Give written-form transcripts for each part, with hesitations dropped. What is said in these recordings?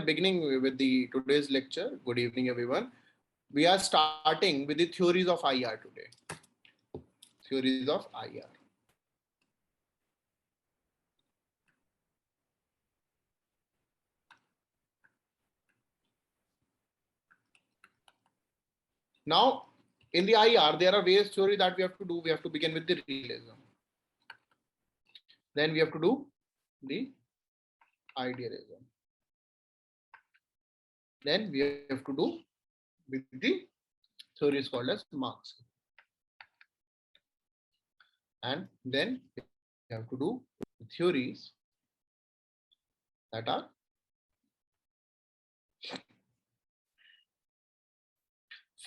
beginning with the today's lecture. Good evening, everyone. We are starting with the theories of IR today. Theories of IR. Now, in the IR, there are various theories that we have to do. We have to begin with the realism. Then we have to do the idealism. Then we have to do with the theories called as Marxism. And then we have to do the theories that are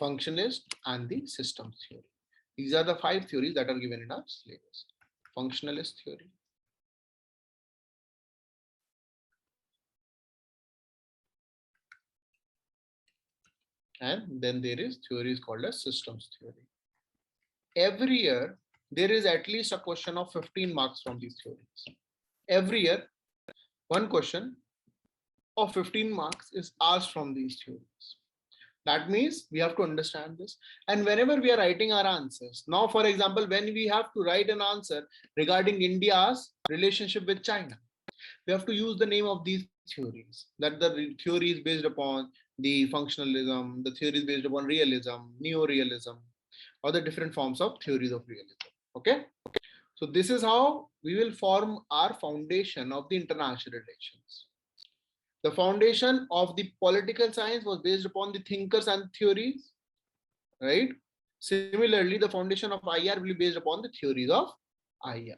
functionalist and the systems theory. These are the 5 theories that are given in our syllabus. Functionalist theory, and then there is theories called as systems theory. Every year there is at least a question of 15 marks from these theories. Every year one question of 15 marks is asked from these theories. That means we have to understand this. And whenever we are writing our answers, now for example, when we have to write an answer regarding India's relationship with China, we have to use the name of these theories. That the theory is based upon the functionalism, the theory is based upon realism, neo-realism, or the different forms of theories of realism. Okay. So this is how we will form our foundation of the international relations. The foundation of the political science was based upon the thinkers and theories, right? Similarly, the foundation of IR will be based upon the theories of IR.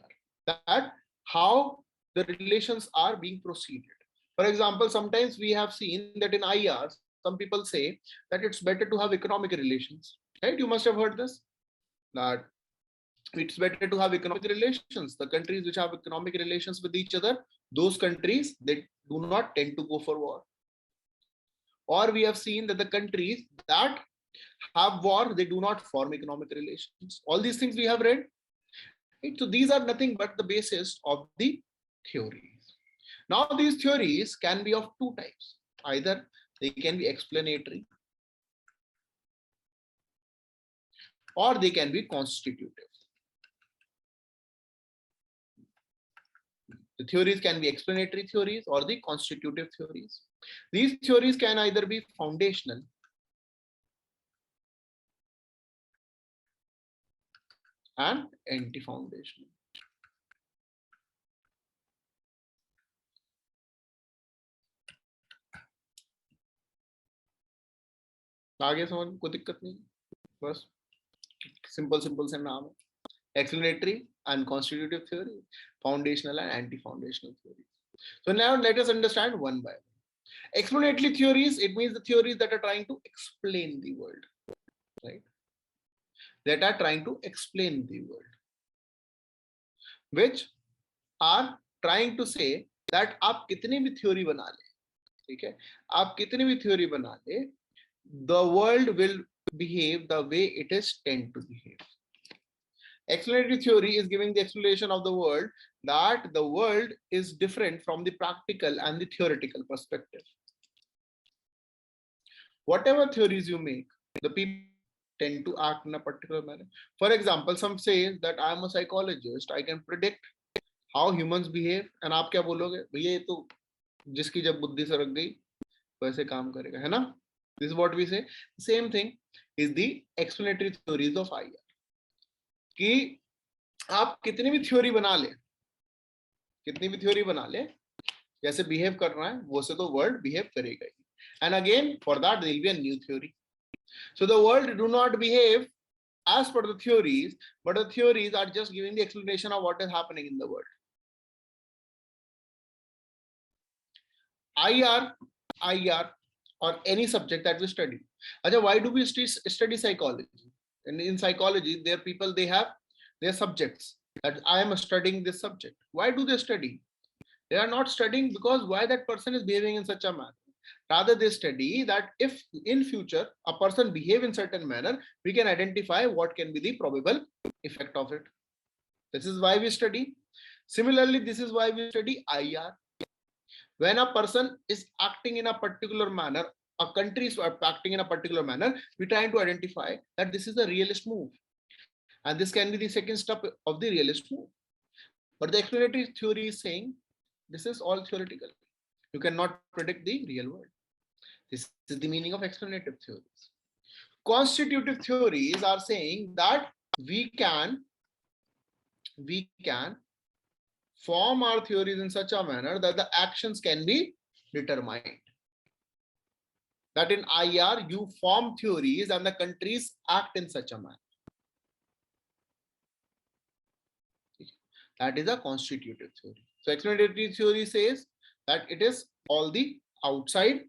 That how the relations are being proceeded. For example, sometimes we have seen that in IR, some people say that it's better to have economic relations, right? You must have heard this, that it's better to have economic relations. The countries which have economic relations with each other, those countries, they do not tend to go for war. Or we have seen that the countries that have war, they do not form economic relations. All these things we have read. Right? So these are nothing but the basis of the theories. Now these theories can be of 2 types. Either they can be explanatory or they can be constitutive. The theories can be explanatory theories or the constitutive theories. These theories can either be foundational and anti-foundational. आगे समझ कोई दिक्कत नहीं, बस simple से नाम है. Explanatory and constitutive theory, foundational and anti-foundational theories. So now let us understand one by one. Explanatory theories, it means the theories that are trying to explain the world, right? That are trying to explain the world, which are trying to say that आप कितनी भी theory बना ले, ठीक है? आप कितनी भी theory बना ले, the world will behave the way it is tend to behave. Explanatory theory is giving the explanation of the world, that the world is different from the practical and the theoretical perspective. Whatever theories you make, the people tend to act in a particular manner. For example, some say that I am a psychologist, I can predict how humans behave, and आप क्या बोलोगे? भैया ये तो जिसकी जब बुद्धि सरक गई वैसे काम करेगा, है ना? This is what we say. Same thing is the explanatory theories of IR. कि आप कितनी भी थ्योरी बना ले, जैसे बिहेव करना है वो से तो वर्ल्ड बिहेव करेगा ही. And again, for that there will be a new theory. So the world do not behave as per the theories, but the theories are just giving the explanation of what is happening in the world. IR or any subject that we study. Achha, why do we study psychology? And in psychology, there are people, they have their subjects, that I am studying this subject. Why do they study? They are not studying because why that person is behaving in such a manner. Rather, they study that if in future a person behave in certain manner, we can identify what can be the probable effect of it. This is why we study. Similarly, this is why we study IR. When a person is acting in a particular manner, a country is acting in a particular manner, we try to identify that this is the realist move. And this can be the second step of the realist move. But the explanatory theory is saying this is all theoretical. You cannot predict the real world. This is the meaning of explanative theories. Constitutive theories are saying that we can form our theories in such a manner that the actions can be determined. That in IR, you form theories and the countries act in such a manner. That is a constitutive theory. So explanatory theory says that it is all the outside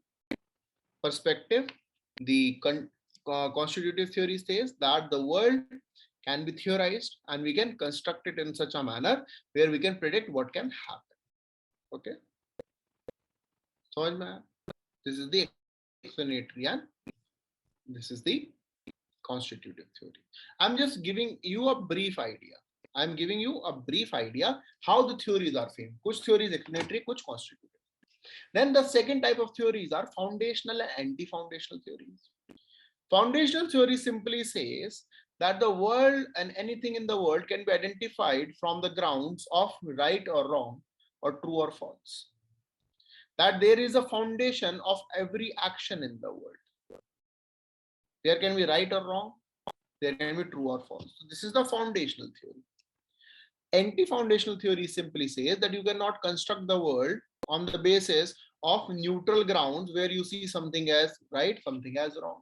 perspective. The constitutive theory says that the world can be theorized and we can construct it in such a manner where we can predict what can happen. Okay. So this is the explanatory and this is the constitutive theory. I'm just giving you a brief idea. I'm giving you a brief idea how the theories are framed. Kuch theories explanatory, kuch constitutive. Then the second type of theories are foundational and anti-foundational theories. Foundational theory simply says that the world and anything in the world can be identified from the grounds of right or wrong or true or false. That there is a foundation of every action in the world. There can be right or wrong, there can be true or false. So this is the foundational theory. Anti-foundational theory simply says that you cannot construct the world on the basis of neutral grounds where you see something as right, something as wrong.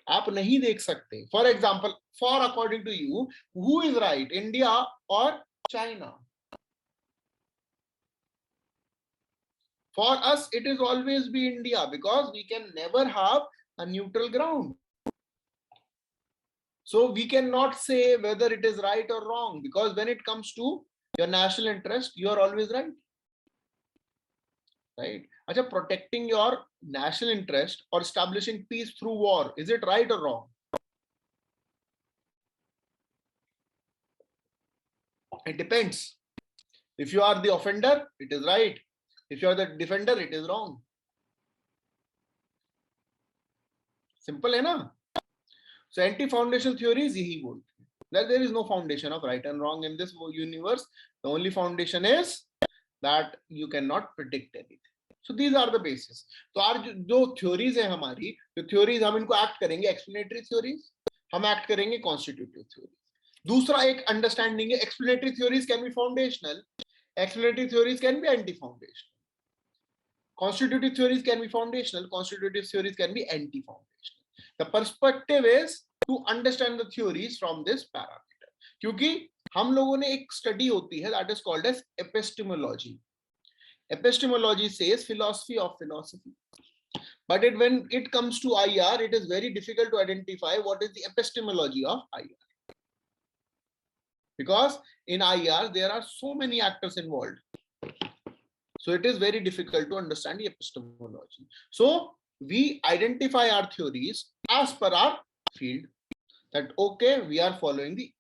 आप नहीं देख सकते. For example, for according to you, who is right, India or China? For us, it is always be India because we can never have a neutral ground. So we cannot say whether it is right or wrong because when it comes to your national interest, you are always right. Right? Achha, protecting your national interest or establishing peace through war, is it right or wrong? It depends. If you are the offender, it is right. If you are the defender, it is wrong. Simple hai na? So anti-foundational theories yahi bolte that there is no foundation of right and wrong in this universe. The only foundation is that you cannot predict anything. So these are the basis. तो आज जो theories है हमारी, जो theories हम इनको act करेंगे explanatory theories, हम act करेंगे constitutive theories. दूसरा एक understanding है explanatory theories can be foundational, explanatory theories can be anti-foundational. Constitutive theories can be foundational, constitutive theories can be anti-foundational. The perspective is to understand the theories from this parameter. क्योंकि हम लोगों ने एक study होती है that is called as epistemology. Epistemology says philosophy of philosophy. But when it comes to IR, it is very difficult to identify what is the epistemology of IR. Because in IR, there are so many actors involved. So it is very difficult to understand the epistemology. So we identify our theories as per our field. That okay, we are following the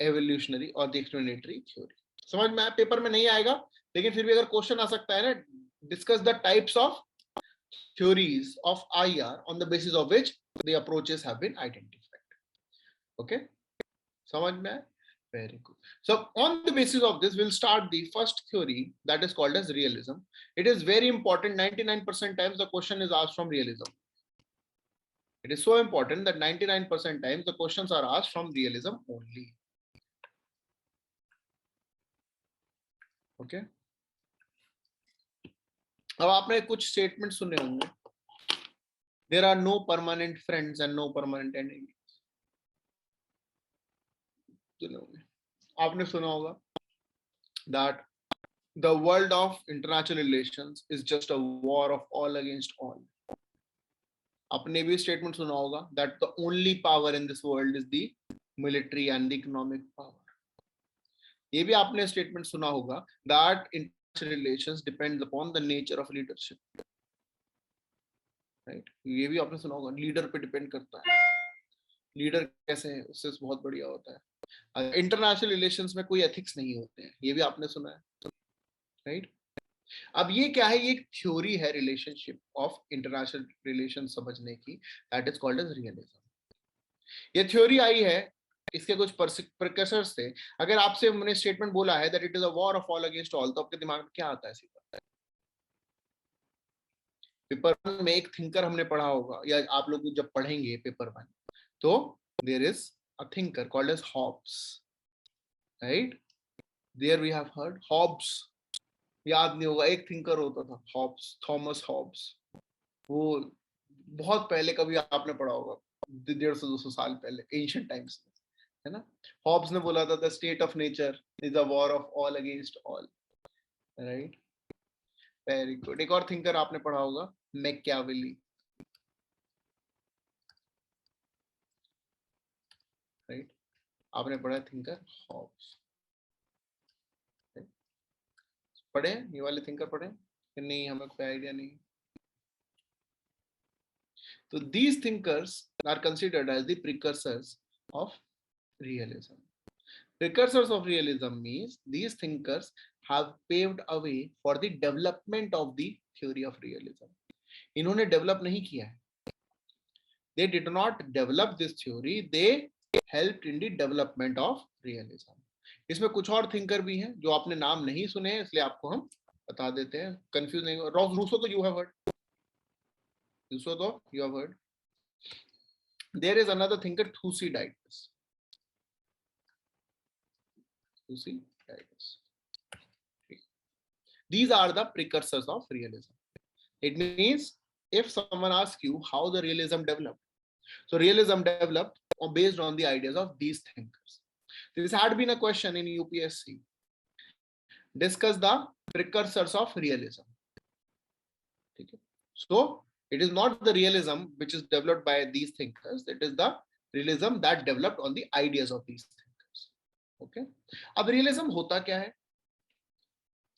evolutionary or the explanatory theory. समझ में paper में नहीं आएगा, लेकिन फिर भी अगर question आ सकता है ना, discuss the types of theories of IR on the basis of which the approaches have been identified. Okay, समझ में आया? Very good. So on the basis of this, we'll start the first theory that is called as realism. It is very important. 99% times the question is asked from realism. It is so important that 99% times the questions are asked from realism only. Okay. अब आपने कुछ statement सुने होंगे. There are no permanent friends and no permanent enemies. आपने सुना होगा that the world of international relations is just a war of all against all. आपने भी स्टेटमेंट सुना होगा that the only power in this world is the military and the economic power. ये भी आपने स्टेटमेंट सुना होगा that international relations depends upon the nature of leadership. Right? ये भी आपने सुना होगा लीडर पे डिपेंड करता है. लीडर कैसे है उससे बहुत बढ़िया होता है. इंटरनेशनल रिलेशंस में कोई एथिक्स नहीं होते हैं, ये भी आपने सुना है. राइट? अब ये क्या है, ये एक थ्योरी है रिलेशनशिप ऑफ इंटरनेशनल रिलेशन समझने की, that is called as realism. ये थ्योरी आई है, इसके कुछ प्रिकर्सर्स थे। अगर आपसे मैंने स्टेटमेंट बोला है that it is a war of all against all, तो आपके दिमाग में क्या आता है सीधा? पेपर वन में एक थिंकर हमने पढ़ा होगा, या आप लोग जब पढ़ेंगे पेपर वन, तो there is a thinker called as Hobbes, right? There we have heard Hobbes. याद नहीं होगा, एक थिंकर होता था हॉब्स, थॉमस हॉब्स। वो बहुत पहले कभी आपने पढ़ा होगा, 150-200 साल पहले, एंशिएंट टाइम्स में, है ना? हॉब्स ने बोला था the state of nature is a war of all against all, right? Very good. एक और थिंकर आपने पढ़ा होगा, मैकियावेली, राइट? आपने पढ़ा थिंकर हॉब्स, पढ़े ये वाले थिंकर पढ़े कि नहीं? हमें कोई आइडिया नहीं। तो these thinkers are considered as the precursors of realism. Precursors of realism means these thinkers have paved a way for the development of the theory of realism. इन्होंने डेवलप नहीं किया है, they did not develop this theory, they helped in the development of realism. इसमें कुछ और thinker भी हैं जो आपने नाम नहीं सुने हैं, इसलिए आपको हम बता देते हैं, कंफ्यूज नहीं हो। रूसो तो यू हैव हर्ड, रूसो तो you have heard. There is another thinker, Thucydides. Thucydides. These are the precursors of realism. It means if someone asks you how the realism developed, so realism developed based on the ideas of these thinkers. This had been a question in UPSC. Discuss the precursors of realism. Okay. So it is not the realism which is developed by these thinkers, it is the realism that developed on the ideas of these thinkers. Okay. अब realism होता क्या है?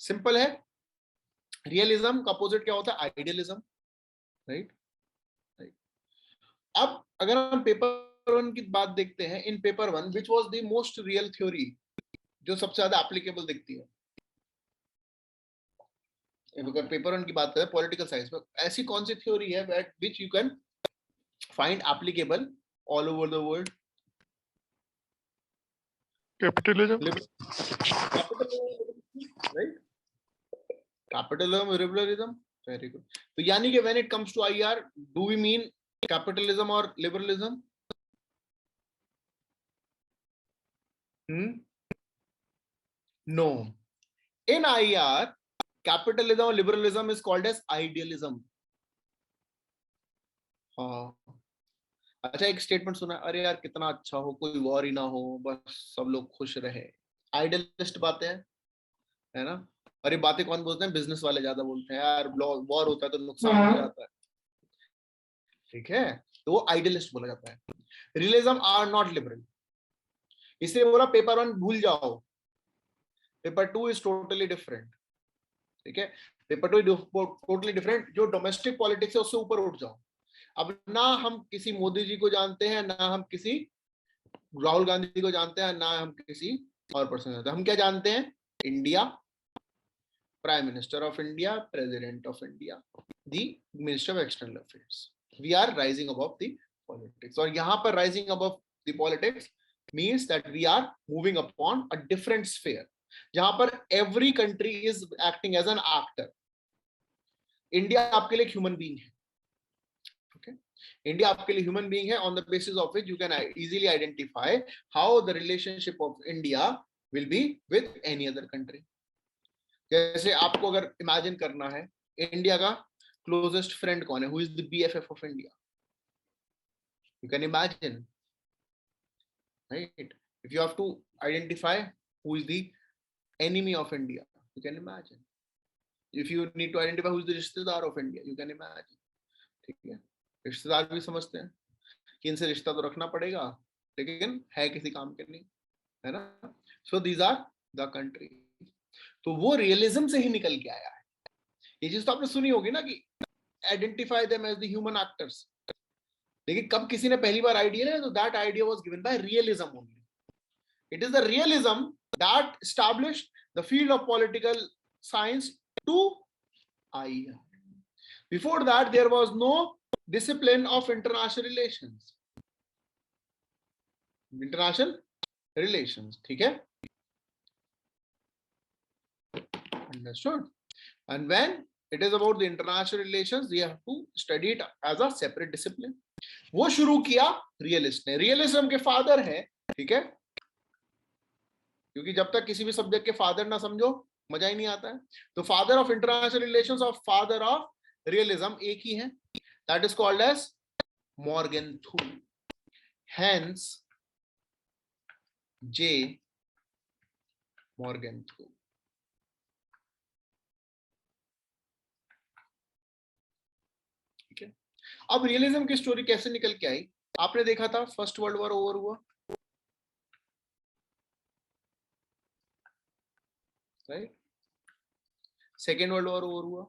Simple है, realism का opposite क्या होता है? Idealism, right? अब अगर हम पेपर वन की बात देखते हैं, इन paper one which was the most real theory, जो सबसे ज्यादा एप्लीकेबल दिखती है? अगर पेपर वन की बात करें पॉलिटिकल साइंस में, ऐसी कौन सी थ्योरी है which you can find applicable all over the world? Capitalism, right? Capitalism, liberalism, very good. तो यानी कि when it comes to IR, do we mean capitalism और liberalism? No. In IR, capitalism or liberalism is called as idealism. हाँ, अच्छा एक statement सुना, अरे यार कितना अच्छा हो, कोई वॉर ही ना हो, बस सब लोग खुश रहे। आइडियलिस्ट बातें हैं, है ना? और ये बातें कौन बोलते हैं? बिजनेस वाले ज्यादा बोलते हैं, यार वॉर होता है तो नुकसान हो जाता है, ठीक है? तो वो आइडियलिस्ट बोला जाता है। रियलिज्म आर नॉट लिबरल, इसलिए बोला पेपर वन भूल जाओ, paper two is totally different, ठीक है? पेपर टू टोटली डिफरेंट, जो डोमेस्टिक पॉलिटिक्स है उससे ऊपर उठ जाओ। अब ना हम किसी मोदी जी को जानते हैं, ना हम किसी राहुल गांधी को जानते हैं, ना हम किसी और पर्सन जानते हैं। हम क्या जानते हैं? India, prime minister of India, president of India, the minister of external affairs. We are rising above the politics, और यहां पर rising above the politics means that we are moving upon a different sphere, जहां पर every country is acting as an actor. India आपके लिए human being है, okay? India आपके लिए ह्यूमन बीइंग है, on the basis of which you can easily identify how the relationship of India will be with any other country. जैसे आपको अगर imagine करना है, इंडिया का क्लोजेस्ट फ्रेंड कौन है? Who is the BFF of India? You can imagine, right? If you have to identify who is the enemy of India, you can imagine. If you need to identify who is the रिश्तेदार of India, you can imagine. ठीक है, रिश्तेदार भी समझते हैं कि इनसे रिश्ता तो रखना पड़ेगा, लेकिन है किसी काम के नहीं, है ना? So these are the country. तो वो रियलिज्म से ही निकल के आया है। ये चीज तो आपने सुनी होगी ना कि identify them as the human actors, लेकिन कब किसी ने पहली बार आइडिया लिया? तो that idea was given by realism only. It is the realism that established the field of political science to IR. Before that, there was no discipline of international relations. International relations, ठीक है? Understood? And when it is about the international relations, we have to study it as a separate discipline. वो शुरू किया realist ने. Realism के father है, ठीक है? क्योंकि जब तक किसी भी सब्जेक्ट के फादर ना समझो मजा ही नहीं आता है. तो फादर ऑफ इंटरनेशनल रिलेशंस और फादर ऑफ रियलिज्म एक ही है. That is called as Morgenthau. Hans J Morgenthau. ठीक है. अब रियलिज्म की स्टोरी कैसे निकल के आई? आपने देखा था फर्स्ट वर्ल्ड वॉर ओवर हुआ, right? Second world war over हुआ,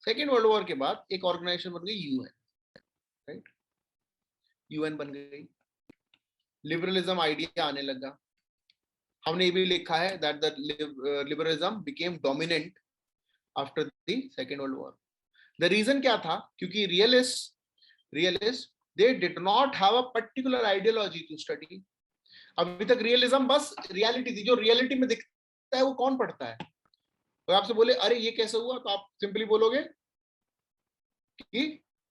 सेकेंड वर्ल्ड वॉर के बाद एक ऑर्गेनाइजेशन बन गई यूएन, राइट? यूएन बन गई, लिबरलिज्म आइडिया आने लगा. हमने ये भी लिखा है that the liberalism became dominant after the second world war. The reason क्या था? क्योंकि realist they did not have a particular ideology to study. अभी तक रियलिज्म बस रियलिटी थी. जो रियलिटी में दिखता है वो कौन पढ़ता है? तो आपसे बोले अरे ये कैसे हुआ, तो आप सिंपली बोलोगे कि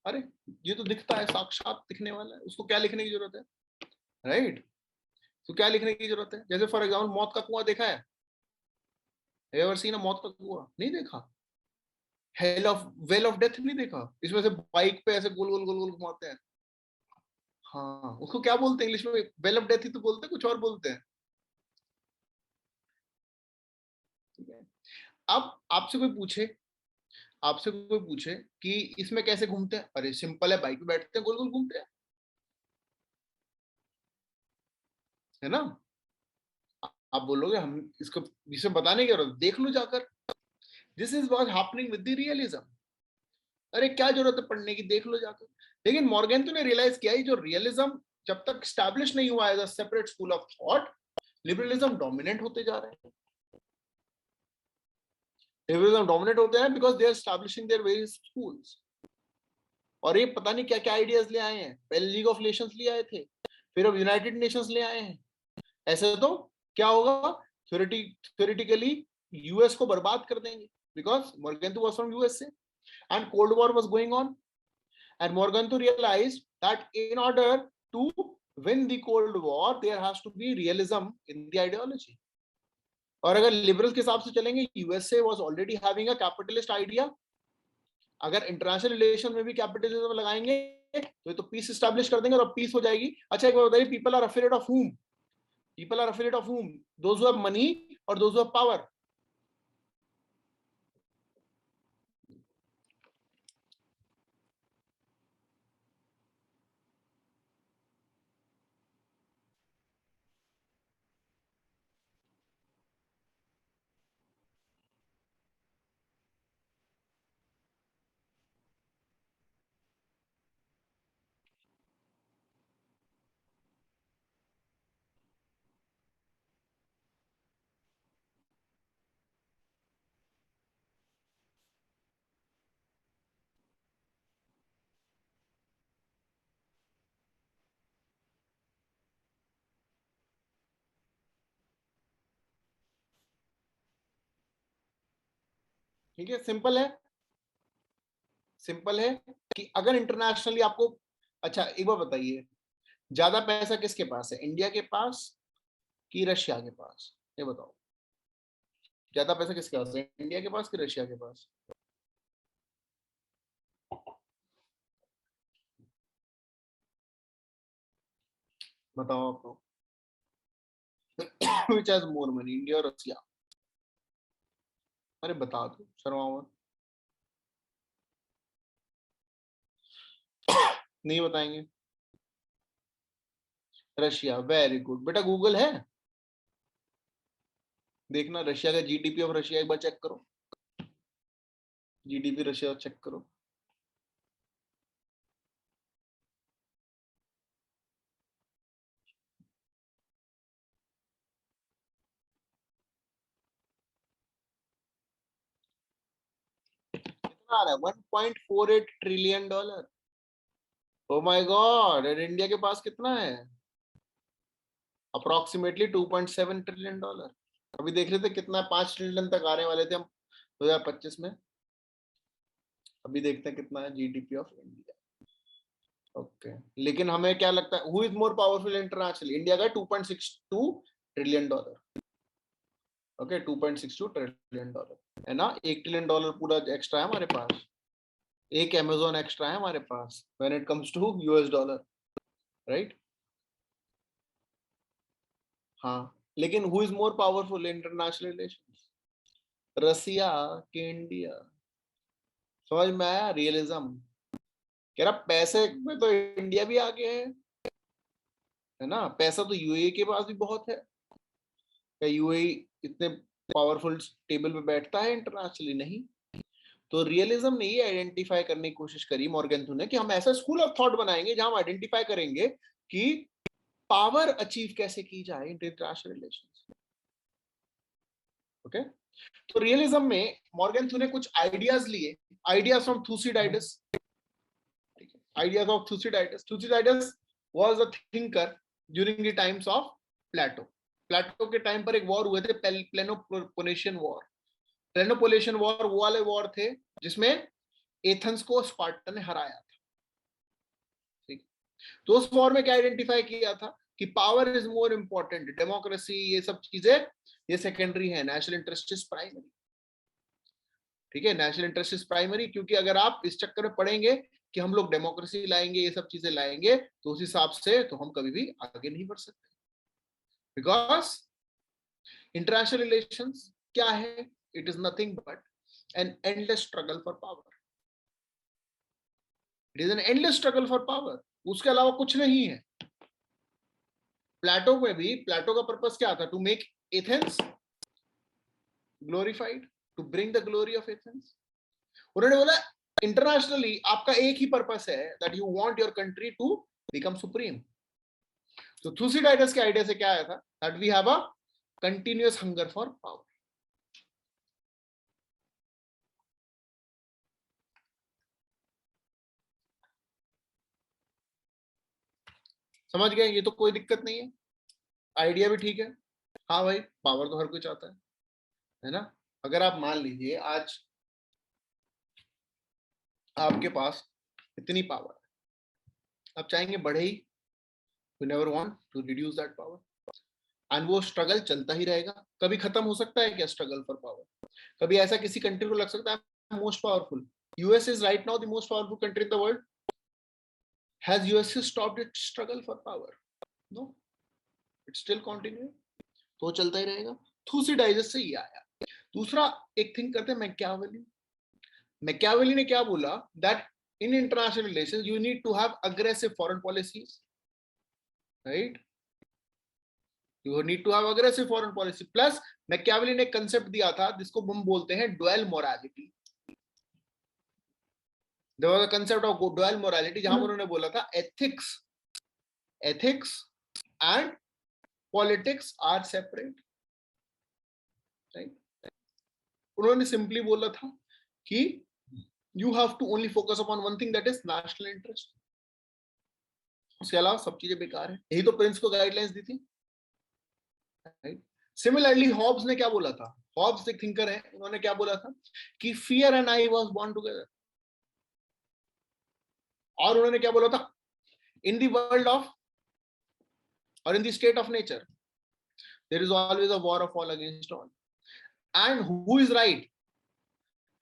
अरे ये तो दिखता है, साक्षात दिखने वाला है, उसको क्या लिखने की जरूरत है, राइट? तो क्या लिखने की जरूरत है? जैसे फॉर एग्जाम्पल मौत का कुआं देखा है? एवर सीन मौत का कुआं? नहीं देखा. वेल ऑफ डेथ नहीं देखा? इसमें से बाइक पे ऐसे गोल गोल गोल गोल घुमाते हैं. हाँ, उसको क्या बोलते हैं इंग्लिश में? वेल ऑफ डेथ ही तो बोलते हैं, कुछ और बोलते हैं. अब आपसे कोई पूछे कि इसमें कैसे घूमते हैं? अरे सिंपल है, बाइक पे बैठते हैं, गोल गोल घूमते हैं, है ना? आप बोलोगे हम इसको इसे बताने की जरूरत, देख लो जाकर. This is what happening with the realism. अरे क्या जरूरत है पढ़ने की, देख लो जाकर. लेकिन मॉर्गेनथ्यू ने रियलाइज किया जो रियलिज्म जब तक स्टैब्लिश नहीं हुआ as a separate school of thought, liberalism dominant होते जा रहे हैं. लिबरलिज्म डोमिनेट होते हैं because they are establishing their various schools. और ये पता नहीं क्या क्या आइडियाज ले आए हैं. पहले लीग ऑफ नेशंस ले आए थे, फिर अब यूनाइटेड नेशंस ले आए हैं. ऐसे तो क्या होगा? थ्योरेटिकली यूएस को बर्बाद कर देंगे because Morgenthau was from USA and cold war was going on. And Morgenthau realized that in order to win the Cold War, there has to be realism in the ideology. और अगर liberal के हिसाब से चलेंगे, USA was already having a capitalist idea. अगर international relation में भी capitalism लगाएंगे तो पीस स्टैब्लिश कर देंगे और पीस हो जाएगी. अच्छा एक बात बताइए, people are afraid of whom? People are afraid of whom? Those who have money or those who have power? ठीक है, सिंपल है कि अगर इंटरनेशनली आपको, अच्छा एक बार बताइए, ज्यादा पैसा किसके पास है, इंडिया के पास कि रशिया के पास? ये बताओ, ज्यादा पैसा किसके पास है, इंडिया के पास कि रशिया के पास? बताओ आपको. Which has more money, India और रशिया? अरे बता दो, शर्मा मत. नहीं बताएंगे. रशिया. वेरी गुड बेटा, गूगल है, देखना रशिया का जीडीपी ऑफ रशिया एक बार चेक करो. जीडीपी रशिया चेक करो. आ रहा है? $1.48 ट्रिलियन। ओ माय गॉड, और इंडिया के पास कितना है? Approximately $2.7 trillion. अभी देख रहे थे कितना, 5 ट्रिलियन तक आने वाले थे हम 2025 में। अभी देखते हैं कितना है जीडीपी ऑफ इंडिया। ओके, लेकिन हमें क्या लगता है, who is more powerful internationally? India का $2.62 ट्रिलियन। ओके, $2.62 ट्रिलियन है ना। $1 ट्रिलियन पूरा एक्स्ट्रा है हमारे पास, एक अमेजोन एक्स्ट्रा है हमारे पास when it comes to US dollar, right? हाँ, लेकिन who is more powerful international relations? Russia के इंडिया। समझ में आया रियलिज्म? कह रहा पैसे में तो इंडिया भी आगे है ना। पैसा तो यूएई के पास भी बहुत है। क्या यूएई इतने पावरफुल टेबल पे बैठता है इंटरनेशनली? नहीं। तो रियलिज्म ने ये आइडेंटिफाई करने की कोशिश करी मॉर्गेंथू ने कि हम ऐसा स्कूल ऑफ थॉट बनाएंगे जहां हम आइडेंटिफाई करेंगे कि पावर अचीव कैसे की जाए इंटरनेशनल रिलेशंस। ओके, तो रियलिज्म में मॉर्गेंथू ने कुछ आइडियाज लिए, ideas from Thucydides. Ideas of Thucydides. Thucydides was a thinker during the times of Plato. प्लेटो के टाइम पर एक वॉर हुए थे, पेलोपोनेशियन वॉर। पेलोपोनेशियन वॉर वो वाले वॉर थे जिसमें एथेंस को स्पार्टा ने हराया था। ठीक, तो उस वॉर में क्या आइडेंटिफाई किया था कि power is more important, democracy ये सब चीजें ये सेकेंडरी है, नेशनल इंटरेस्ट इज प्राइमरी। ठीक है, नेशनल इंटरेस्ट इज प्राइमरी, क्योंकि अगर आप इस चक्कर में पड़ेंगे कि हम लोग डेमोक्रेसी लाएंगे, ये सब चीजें लाएंगे, तो उस हिसाब से तो हम कभी भी आगे नहीं बढ़ सकते। बिकॉज इंटरनेशनल रिलेशंस क्या है? It is nothing but an endless struggle for power. It is an endless struggle for power, उसके अलावा कुछ नहीं है। प्लेटो में भी, प्लेटो का पर्पस क्या था? To make Athens glorified, to bring the glory of Athens. उन्होंने बोला इंटरनेशनली आपका एक ही पर्पस है, that you want your country to become supreme. तो थुसिडाइडस के आइडिया से क्या आया था? That we have a continuous hunger for power. समझ गए? ये तो कोई दिक्कत नहीं है, आइडिया भी ठीक है। हाँ भाई, पावर तो हर कोई चाहता है ना। अगर आप मान लीजिए आज आपके पास इतनी पावर है, आप चाहेंगे बढ़े ही, you never want to reduce that power. And वो स्ट्रगल चलता ही रहेगा। कभी खत्म हो सकता है क्या स्ट्रगल फॉर पावर? कभी ऐसा किसी कंट्री को लग सकता है most powerful? US is right now the most powerful country in the world. Has US stopped its struggle for power? No, it still continue. तो चलता ही रहेगा। थुसिडाइडस से ये आया। दूसरा एक थिंक करते हैं मैकियावेली। मैकियावेली ने क्या बोला? That in international relations you need to have aggressive foreign policies, right? You need to have aggressive foreign policy. plus Machiavelli ने कंसेप्ट दिया था जिसको हम बोलते हैं dual morality. there was a concept of dual morality जहां उन्होंने बोला था ethics and politics are separate, right? उन्होंने सिंपली बोला था कि you have to only focus upon one thing, that is national interest. उसके अलावा सब चीजें बेकार है। यही तो प्रिंस को गाइडलाइंस दी थी, राइट? सिमिलरली हॉब्स ने क्या बोला था? हॉब्स एक थिंकर है, उन्होंने क्या बोला था कि fear and I was born together. और उन्होंने क्या बोला था? इन द वर्ल्ड ऑफ और in the state of nature there is always a war of all against all. And who is right?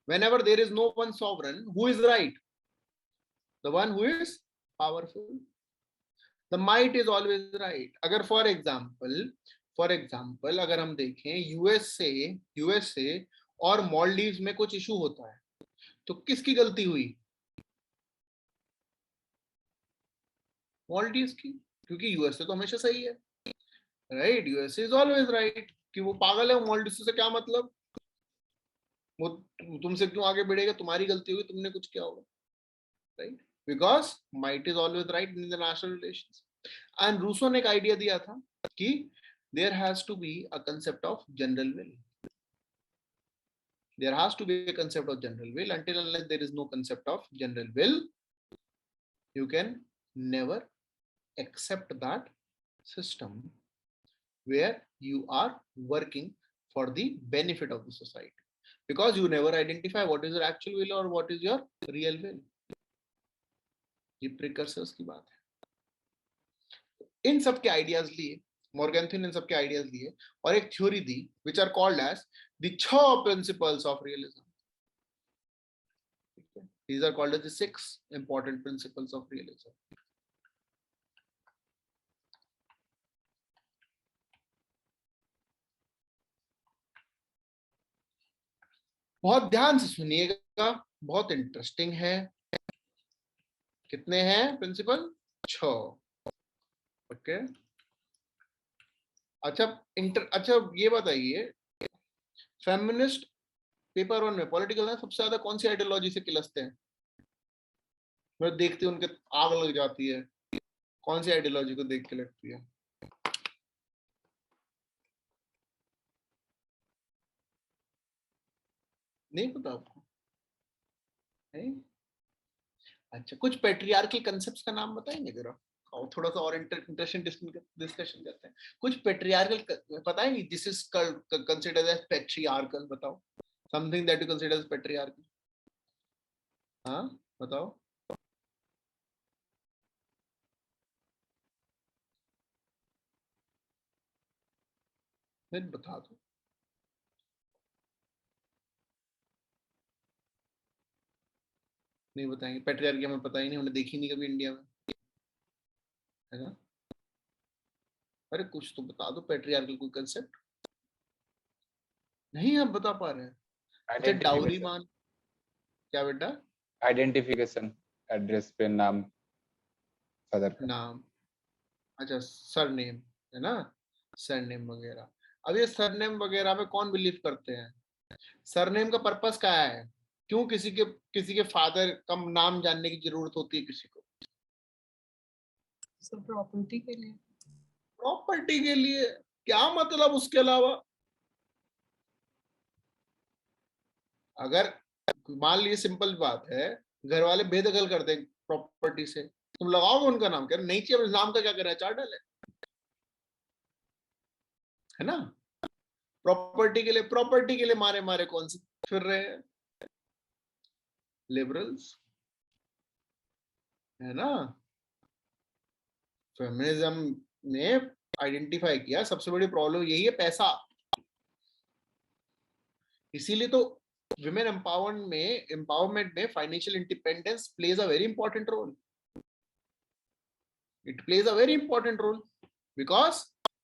whenever there is no one sovereign, who is right? The one who is powerful. The might is always right. अगर for example अगर हम देखें USA और Maldives में कुछ issue होता है, तो किसकी गलती हुई? मॉलडीव्स की, क्योंकि यूएसए तो हमेशा सही है, right? USA is always right. कि वो पागल है, मॉलडीव्स से क्या मतलब? वो तुमसे क्यों आगे बढ़ेगा? तुम्हारी गलती होगी, तुमने कुछ किया होगा, right? Because might is always right in international relations. And Rousseau ने एक आइडिया दिया था कि there has to be a concept of general will. There has to be a concept of general will. Until unless there is no concept of general will, you can never accept that system where you are working for the benefit of the society, because you never identify what is your actual will or what is your real will. ये precursors की बात है. इन सब के ideas लिए मॉर्गेंथियन इन सब के ideas लिए और एक theory the which are called as the 6 principles of realism. These are called as the 6 important principles of realism. बहुत ध्यान से सुनिएगा, बहुत इंटरेस्टिंग है. कितने हैं प्रिंसिपल? 6. ओके. अच्छा ये बताइए, फेमिनिस्ट पेपर 1 में पॉलिटिकल है सबसे ज्यादा कौन सी आइडियोलॉजी से किलसते हैं? मैं देखते उनके आग लग जाती है. कौन सी आइडियोलॉजी को देख के लगती है? नहीं पता आपको? नहीं? अच्छा, कुछ पेट्रियार्कल कंसेप्ट्स का नाम बताएंगे जरा, और थोड़ा सा और इंटरेस्टिंग डिस्कशन करते हैं. कुछ पेट्रियार्कल पता है? This is considered as patriarchal. बताओ something that you consider as patriarchal. हाँ बताओ. फिर बता दो. नहीं बताएंगे. पेट्रियार्की हमें पता ही नहीं, हमने देखी नहीं कभी इंडिया में, है ना? अरे कुछ तो बता दो पेट्रियार्कल कोई कंसेप्ट. नहीं आप बता पा रहे हैं. अच्छा, डाउरी मान. क्या बेटा? आइडेंटिफिकेशन, एड्रेस पे नाम, फादर का नाम. अच्छा, सरनेम है ना, सरनेम वगैरह. अब ये सरनेम वगैरह में कौन बिलीव करते हैं? सरनेम का पर्पस क्या है? क्यों किसी के फादर का नाम जानने की जरूरत होती है किसी को? सब प्रॉपर्टी के लिए. प्रॉपर्टी के लिए. क्या मतलब उसके अलावा? अगर मान लीजिए सिंपल बात है, घर वाले बेदखल करते हैं प्रॉपर्टी से, तुम लगाओगे उनका नाम? क्या नहीं चाहिए? नाम का क्या करना है? चार डाले, है ना? प्रॉपर्टी के लिए मारे मारे कौन से फिर रहे हैं? लिबरल्स, है ना? फेमिनिज्म ने आइडेंटिफाई किया सबसे बड़ी प्रॉब्लम यही है, पैसा. इसीलिए तो विमेन एम्पावरमेंट में financial independence plays a very important role. It plays a very important role because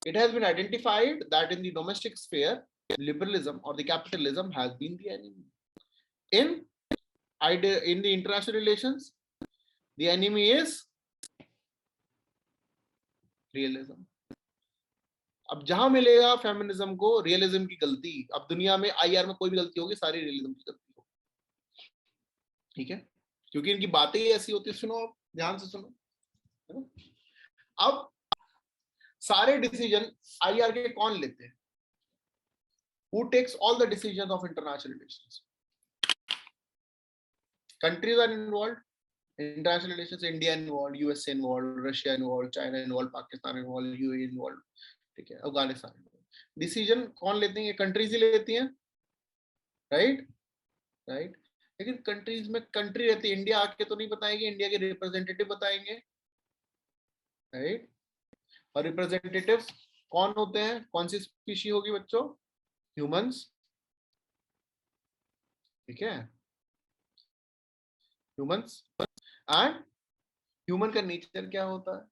it has been identified that in the domestic sphere, liberalism or the capitalism has been the enemy. In the international relations, the enemy is realism. अब जहां मिलेगा feminism को realism की गलती, अब दुनिया में IR में कोई भी गलती होगी, सारी रियलिज्म की गलती होगी. ठीक है, क्योंकि इनकी बातें ही ऐसी होती है. सुनो, ध्यान से सुनो. अब सारे डिसीजन आईआर के कौन लेते हैं? Who takes all the decisions of international relations? Countries are involved. International relations, India involved, USA involved, Russia involved, China involved, Pakistan involved, UAE involved. ठीक है, अफगानिस्तान involved. डिसीजन कौन लेते हैं? ये कंट्रीज ही लेती हैं, राइट? लेकिन कंट्रीज में कंट्री रहती है, इंडिया आके तो नहीं बताएंगे, इंडिया के रिप्रेजेंटेटिव बताएंगे, राइट? और रिप्रेजेंटेटिव्स कौन होते हैं? कौन सी स्पीशी होगी बच्चों? ह्यूमंस. ठीक है, ह्यूमंस. एंड ह्यूमन का नेचर क्या होता है?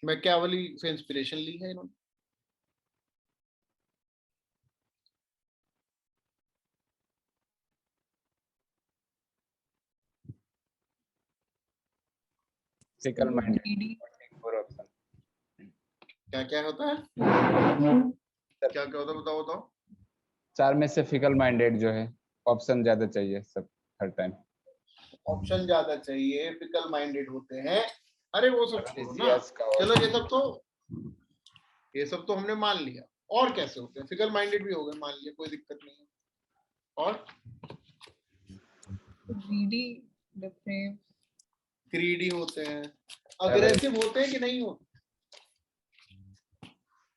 मैकियावेली से इंस्पिरेशन ली है इन्होंने. Fickle minded option. क्या क्या होता है? क्या क्या होता है? बताओ बताओ. 4 में से फिकल माइंडेड जो है, ऑप्शन ज्यादा चाहिए सब हर टाइम. ऑप्शन ज्यादा चाहिए, फिकल माइंडेड होते हैं. अरे वो सब छोड़ो ना, चलो ये सब तो हमने मान लिया. और कैसे होते हैं? फिकल माइंडेड भी हो गए मान लिया, कोई दिक्कत नहीं है। और greedy, depraved, ग्रीडी होते हैं, अग्रेसिव होते हैं कि नहीं होते?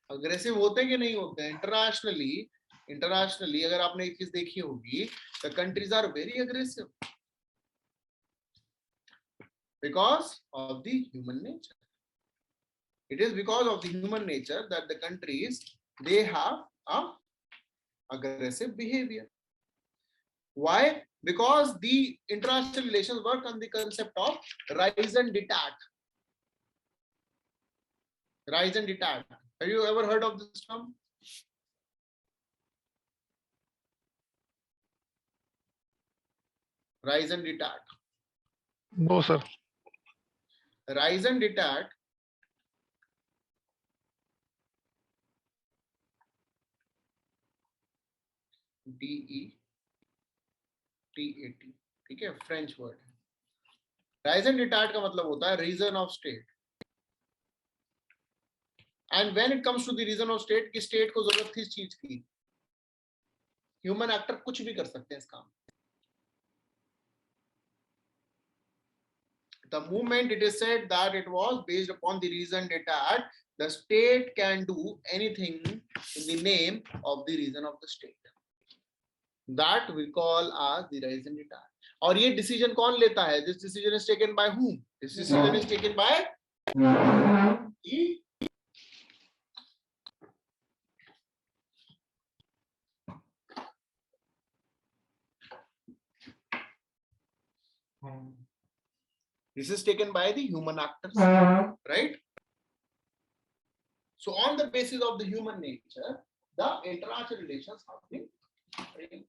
अग्रेसिव होते हैं कि नहीं होते हैं? इंटरनेशनली अगर आपने एक चीज देखी होगी, the countries are very aggressive because of the human nature. It is because of the human nature that the countries, they have a aggressive behavior. Why? Because the international relations work on the concept of rise and detat. Rise and detat. Have you ever heard of this term? Rise and detat. No, sir. Rise and detat DETAT, ठीक है, French word है। Raison डिटार्ट का मतलब होता है reason of state. And when it comes to the reason of state, कि state को जरूरत थी इस चीज की, ह्यूमन एक्टर कुछ भी कर सकते हैं इस काम। The moment it is said that it was based upon the reason detat, the state can do anything in the name of the reason of the state. That we call as the rise and detat. और ये decision कौन लेता है? This decision is taken by whom? This decision is taken by the this is taken by the human actors, right? So on the basis of the human nature, the international relations have been framed.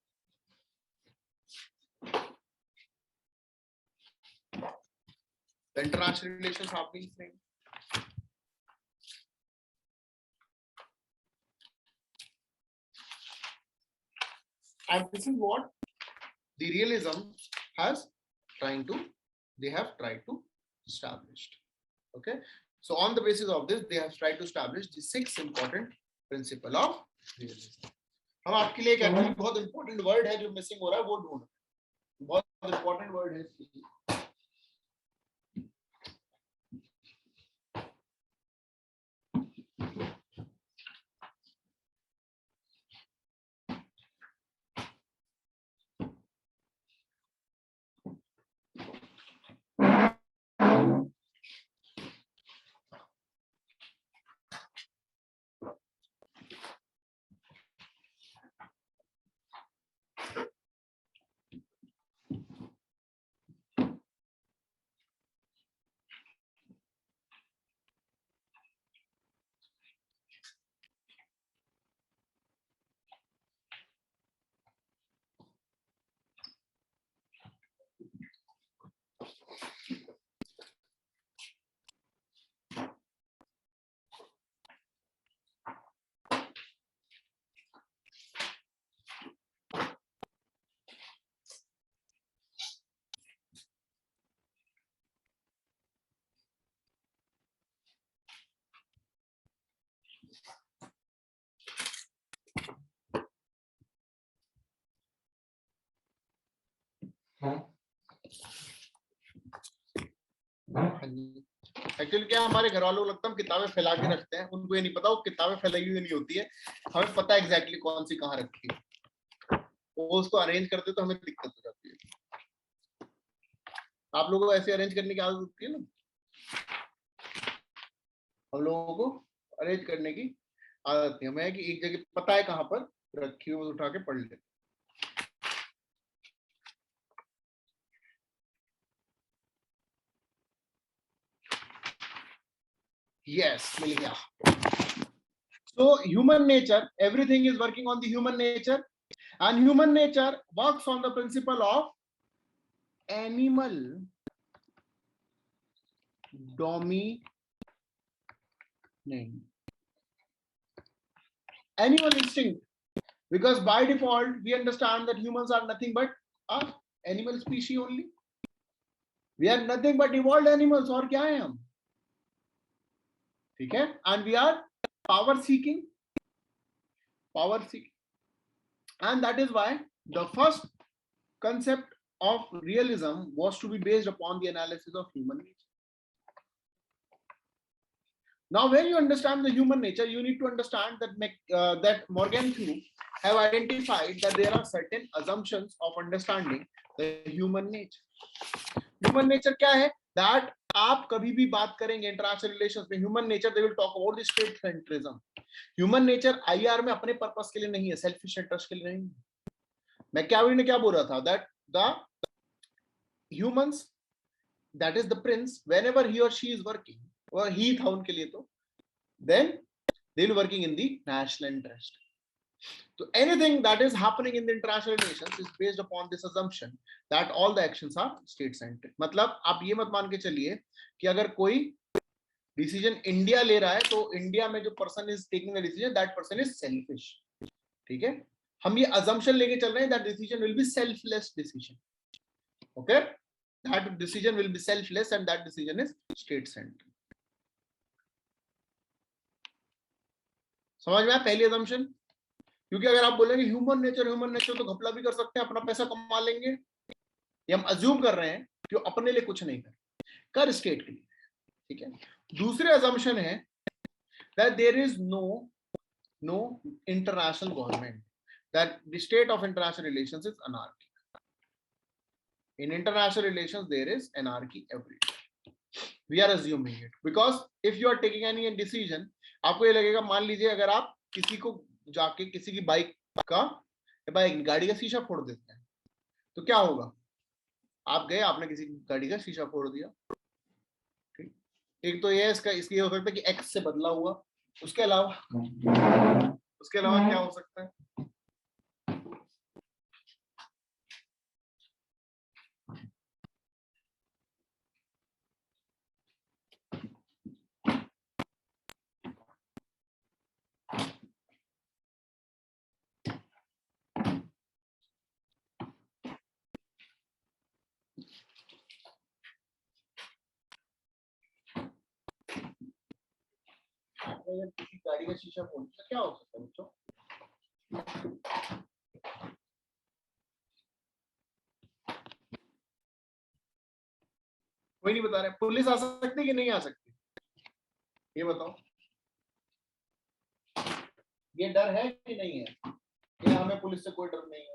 The international relations have been framed. And this is what the realism has they have tried to establish. Okay, so on the basis of this, they have tried to establish the 6 important principle of realism. हम आपके लिए क्या करें, बहुत important word है जो missing हो रहा है वो ढूंढ, बहुत इंपॉर्टेंट वर्ड है। एक्चुअली क्या हमारे घर वालों को लगता है हम किताबें फैला के रखते हैं, उनको ये नहीं पता वो किताबें फैलाई हुई नहीं होती है, हमें पता है एग्जैक्टली कौन सी कहाँ रखी है, वो उसको अरेंज करते तो हमें दिक्कत हो जाती है। आप लोगों को ऐसे अरेंज करने की आदत होती है ना, हम लोगों को अरेंज करने की आदत है, हमें कि एक जगह पता है कहाँ पर रखी हुई, उठा के पढ़ लेते। Yes, मिल गया। So human nature, everything is working on the human nature, and human nature works on the principle of animal dominant. Animal instinct, because by default we understand that humans are nothing but a animal species only. We are nothing but evolved animals, और क्या है हम, ठीक है? And we are power seeking, power seeking. And that is why the first concept of realism was to be based upon the analysis of human nature. Now, when you understand the human nature, you need to understand that that Morgenthau have identified that there are certain assumptions of understanding the human nature. Human nature क्या है? That आप कभी भी बात करेंगे international relations में, human nature they will talk about the state centrism. Human nature IR में अपने पर्पस के लिए नहीं है, सेल्फिश इंटरेस्ट के लिए नहीं है. मैकियावेली ने क्या बोल रहा था? That the humans, that is the Prince, whenever he और शी इज वर्किंग, और ही था उनके लिए, तो then they will working in the national interest. So anything that is happening in the international relations is based upon this assumption that all the actions are state centric. मतलब आप ये मत मान के चलिए कि अगर कोई डिसीजन इंडिया ले रहा है तो इंडिया में जो person is taking the decision, that person is selfish. ठीक है, हम ये assumption लेके चल रहे हैं, that decision will be selfless decision. Okay, that decision will be selfless and that decision is state centric. समझ में आया पहली assumption? क्योंकि अगर आप बोलेंगे ह्यूमन नेचर तो घपला भी कर सकते हैं, अपना पैसा कमा लेंगे, ये हम अज्यूम कर रहे हैं कि अपने लिए कुछ नहीं कर स्टेट के लिए. ठीक है. दूसरे assumption है that there is no international government, that the state of international relations is anarchy. In international relations there is anarchy everywhere. We are assuming it because if you are taking any decision, आपको ये लगेगा, मान लीजिए अगर आप किसी को जाके किसी की बाइक गाड़ी का शीशा फोड़ देते हैं तो क्या होगा? आप गए, आपने किसी की गाड़ी का शीशा फोड़ दिया. ठीक, एक तो ये इसका ये हो सकता है कि एक्स से बदला हुआ, उसके अलावा क्या हो सकता है? अगर किसी गाड़ी का शीशा फोड़ दिया क्या हो सकता है बच्चों? कोई नहीं बता रहे. पुलिस आ सकती है कि नहीं आ सकती? ये बताओ. ये डर है कि नहीं है? या हमें पुलिस से कोई डर नहीं है?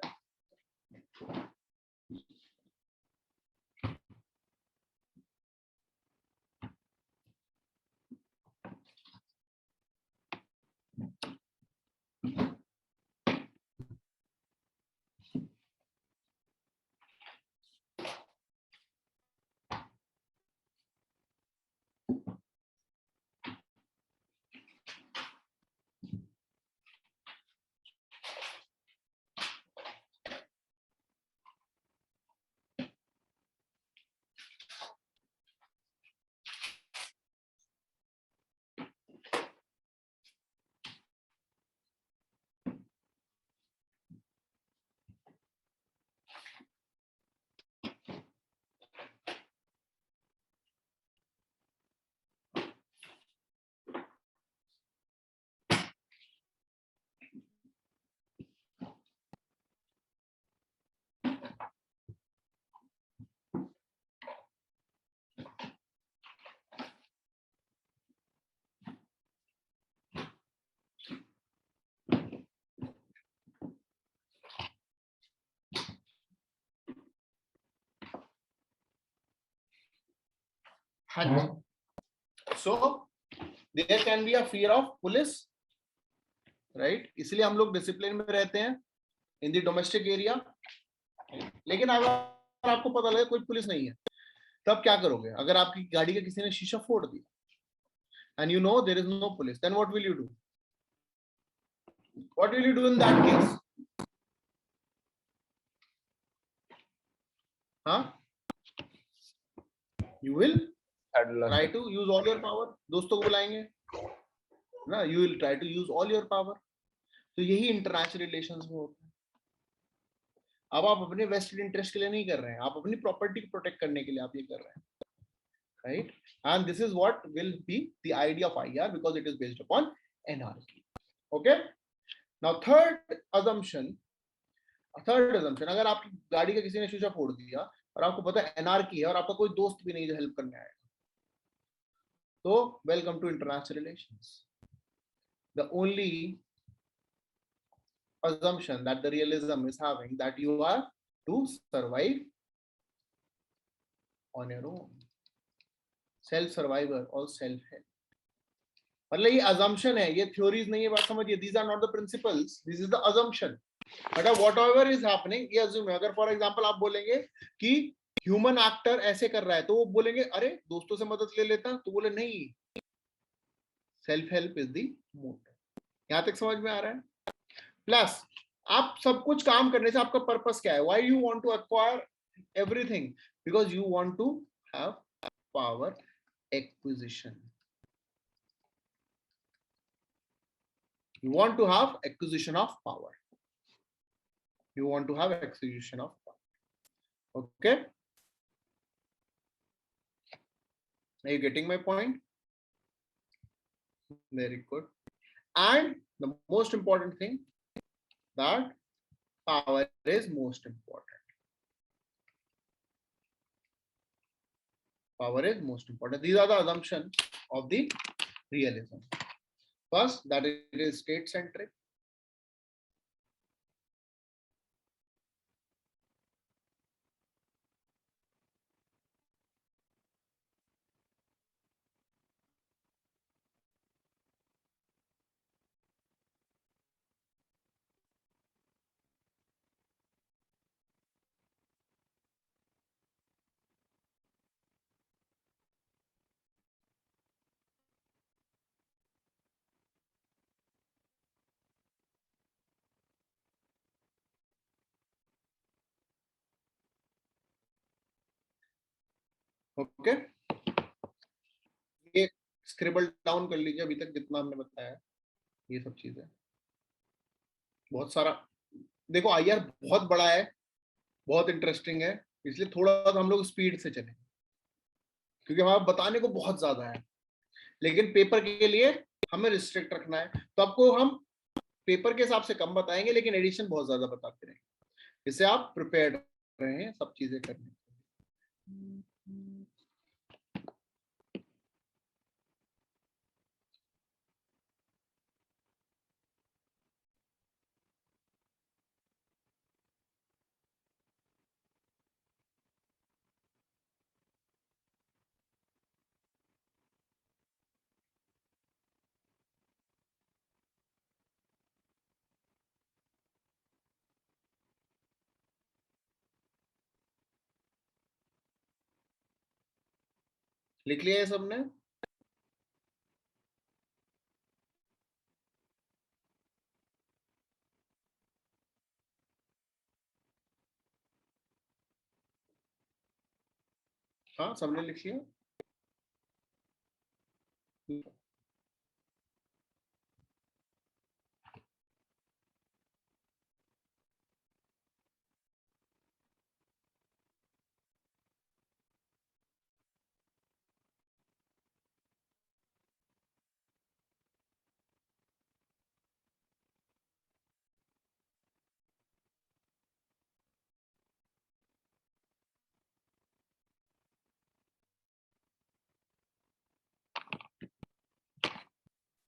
So there can be a fear of police, right? इसलिए हम लोग डिसिप्लिन में रहते हैं इन द डोमेस्टिक एरिया. लेकिन अगर आपको पता लगे कोई पुलिस नहीं है, तब क्या करोगे? अगर आपकी गाड़ी का किसी ने शीशा फोड़ दिया and you know there is no police, then what will you do? What will you do in that case? Huh? You will try to use all your power. दोस्तों को बुलाएंगे ना, you will try to use all your power. तो यही international relations में होता है. अब आप अपने वेस्टेड इंटरेस्ट के लिए नहीं कर रहे हैं, आप अपनी प्रॉपर्टी को प्रोटेक्ट करने के लिए आप ये कर रहे हैं, right? And this is what will be the idea of IR because it is based upon anarchy. Okay, now third assumption, अगर आपकी गाड़ी का किसी ने शीशा फोड़ दिया और आपको पता है एनआरकी है और आपका कोई दोस्त भी नहीं जो हेल्प करने आएगा, तो welcome to international relations. The only assumption that the realism is having that you are to survive on your own, self survivor or self help. मतलब ये assumption है, ये theories नहीं है, बात समझिए. These are not the principles, this is the assumption. मतलब whatever is happening, ये assume है. अगर for example आप बोलेंगे कि ह्यूमन एक्टर ऐसे कर रहा है, तो वो बोलेंगे अरे दोस्तों से मदद ले लेता, तो बोले नहीं, self help is the motive. यहां तक समझ में आ रहा है? प्लस आप सब कुछ काम करने से आपका पर्पस क्या है? Why you want to acquire everything? Because you want to have power acquisition. You want to have acquisition of power. You want to have acquisition of power. Okay? Are you getting my point? Very good. And the most important thing, that power is most important. Power is most important. These are the assumptions of the realism. First, that it is state-centric. Okay, ये scribble down कर लीजिए अभी तक जितना हमने बताया, ये सब चीजें. बहुत सारा देखो, आईआर बहुत बड़ा है, बहुत इंटरेस्टिंग है, इसलिए थोड़ा सा हम लोग स्पीड से चले, क्योंकि हमारा बताने को बहुत ज्यादा है. लेकिन पेपर के लिए हमें रिस्ट्रिक्ट रखना है, तो आपको हम पेपर के हिसाब से कम बताएंगे, लेकिन एडिशन बहुत ज्यादा बताते रहेंगे, इससे आप प्रिपेयर्ड रहें सब चीजें करने. लिख लिया है सबने? हाँ, सबने लिख लिया.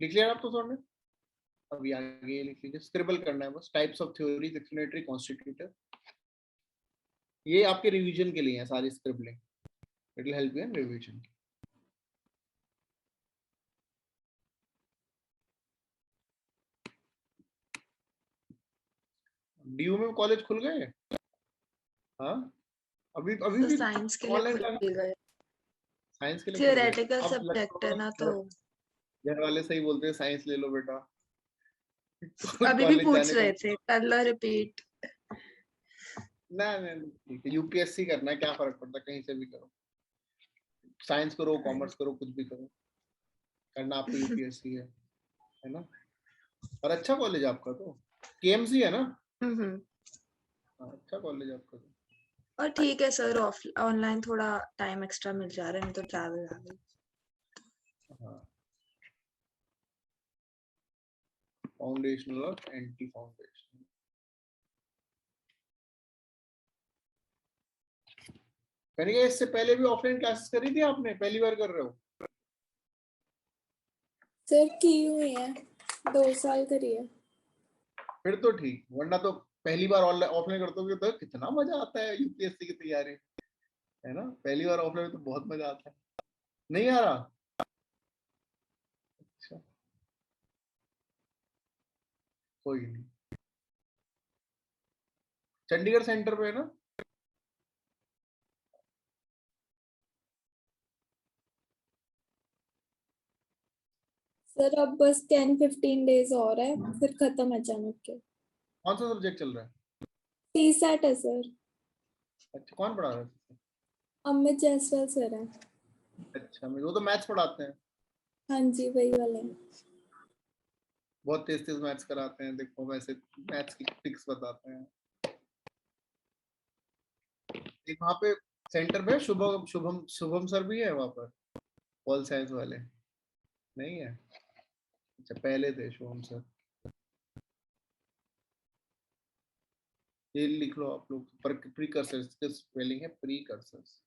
लिख लिया आप तो सबने? अभी आगे लिख लीजिए, स्क्रिबल करना है बस. Types of theories, explanatory, constitutive, ये आपके रिवीजन के लिए है सारी scribbling. It will help you in revision. DU में कॉलेज खुल गए? हाँ, अभी अभी तो भी साइंस के लिए ऑनलाइन खुल गए. साइंस के लिए खुल गए. थियोरेटिकल अब सब्जेक्ट है ना, तो घर वाले सही बोलते हैं साइंस ले लो बेटा. अभी भी कॉलेज पूछ जाने रहे का थे, कर लो रिपीट. ना, ठीक है, यूपीएससी करना है, क्या फर्क पड़ता है, कहीं से भी करो. साइंस करो, कॉमर्स करो, कुछ भी करो, करना आपको यूपीएससी है ना. और अच्छा कॉलेज आपका तो केएमसी है ना? अच्छा कॉलेज आपका तो. और ठीक है सर, ऑनलाइन थोड़ा टाइम एक्स्ट्रा मिल जा रहा है, नहीं तो ट्रैवल आ गई. हाँ, फाउंडेशनल और एंटी फाउंडेशनल। कनिका, इससे पहले भी ऑफलाइन क्लासेस करी थी आपने, पहली बार कर रहे हो? सर की हुई है, 2 साल करी है। फिर तो ठीक, वरना तो पहली बार ऑफलाइन करते हो तो कितना मजा आता है यूपीएससी की तैयारी, है ना? पहली बार ऑफलाइन तो बहुत मजा आता है। नहीं आ रहा? अच्छा, कोई नहीं। चंडीगढ़ सेंटर पे है ना? सर अब बस 10-15 डेज और है, फिर खत्म अचानक के। कौन सा सब्जेक्ट चल रहा है? सीसैट है सर। अच्छा, कौन पढ़ा रहा है? अमित जायसवाल सर है। अच्छा, वो तो मैथ्स पढ़ाते हैं, हाँ जी, वही वाले हैं। बहुत तेज तेज मैथ्स कराते हैं, देखो वैसे मैथ्स की ट्रिक्स बताते हैं। एक वहाँ पे सेंटर पे शुभम शुभम शुभम सर भी है वहाँ पर, पॉल साइंस वाले। नहीं है? अच्छा, पहले थे शुभम सर। ये लिख लो आप लोग, पर प्रीकर्सर्स की स्पेलिंग है प्रीकर्सर्स।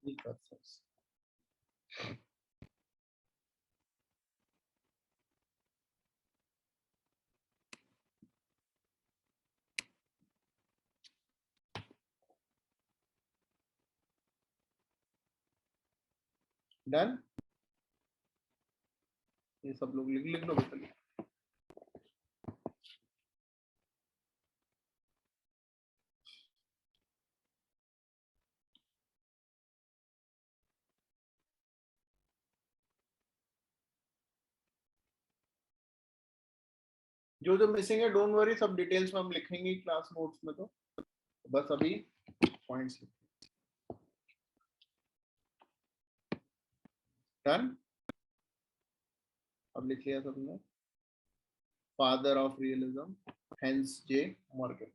प्रीकर्सर्स। डन? ये सब लोग लिख लिख लो बेटा। जो जो मिसिंग है डोंट वरी, सब डिटेल्स में हम लिखेंगे क्लास नोट्स में, तो बस अभी पॉइंट्स लिखिए। डन? अब लिख लिया सबने? Father of realism, hence J Morgan.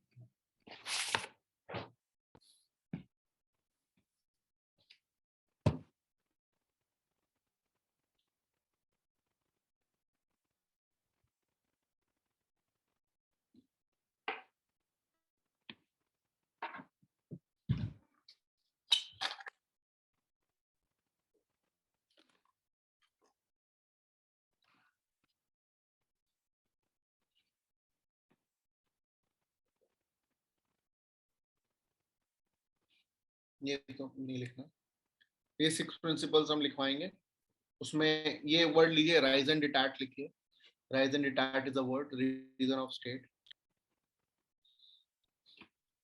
ये तो नहीं लिखना, ये 6 प्रिंसिपल्स हम लिखवाएंगे। उसमें ये वर्ड लीजिए, राइज एंड डिटैच लिखिए। Raison d'etat is a word, reason of state.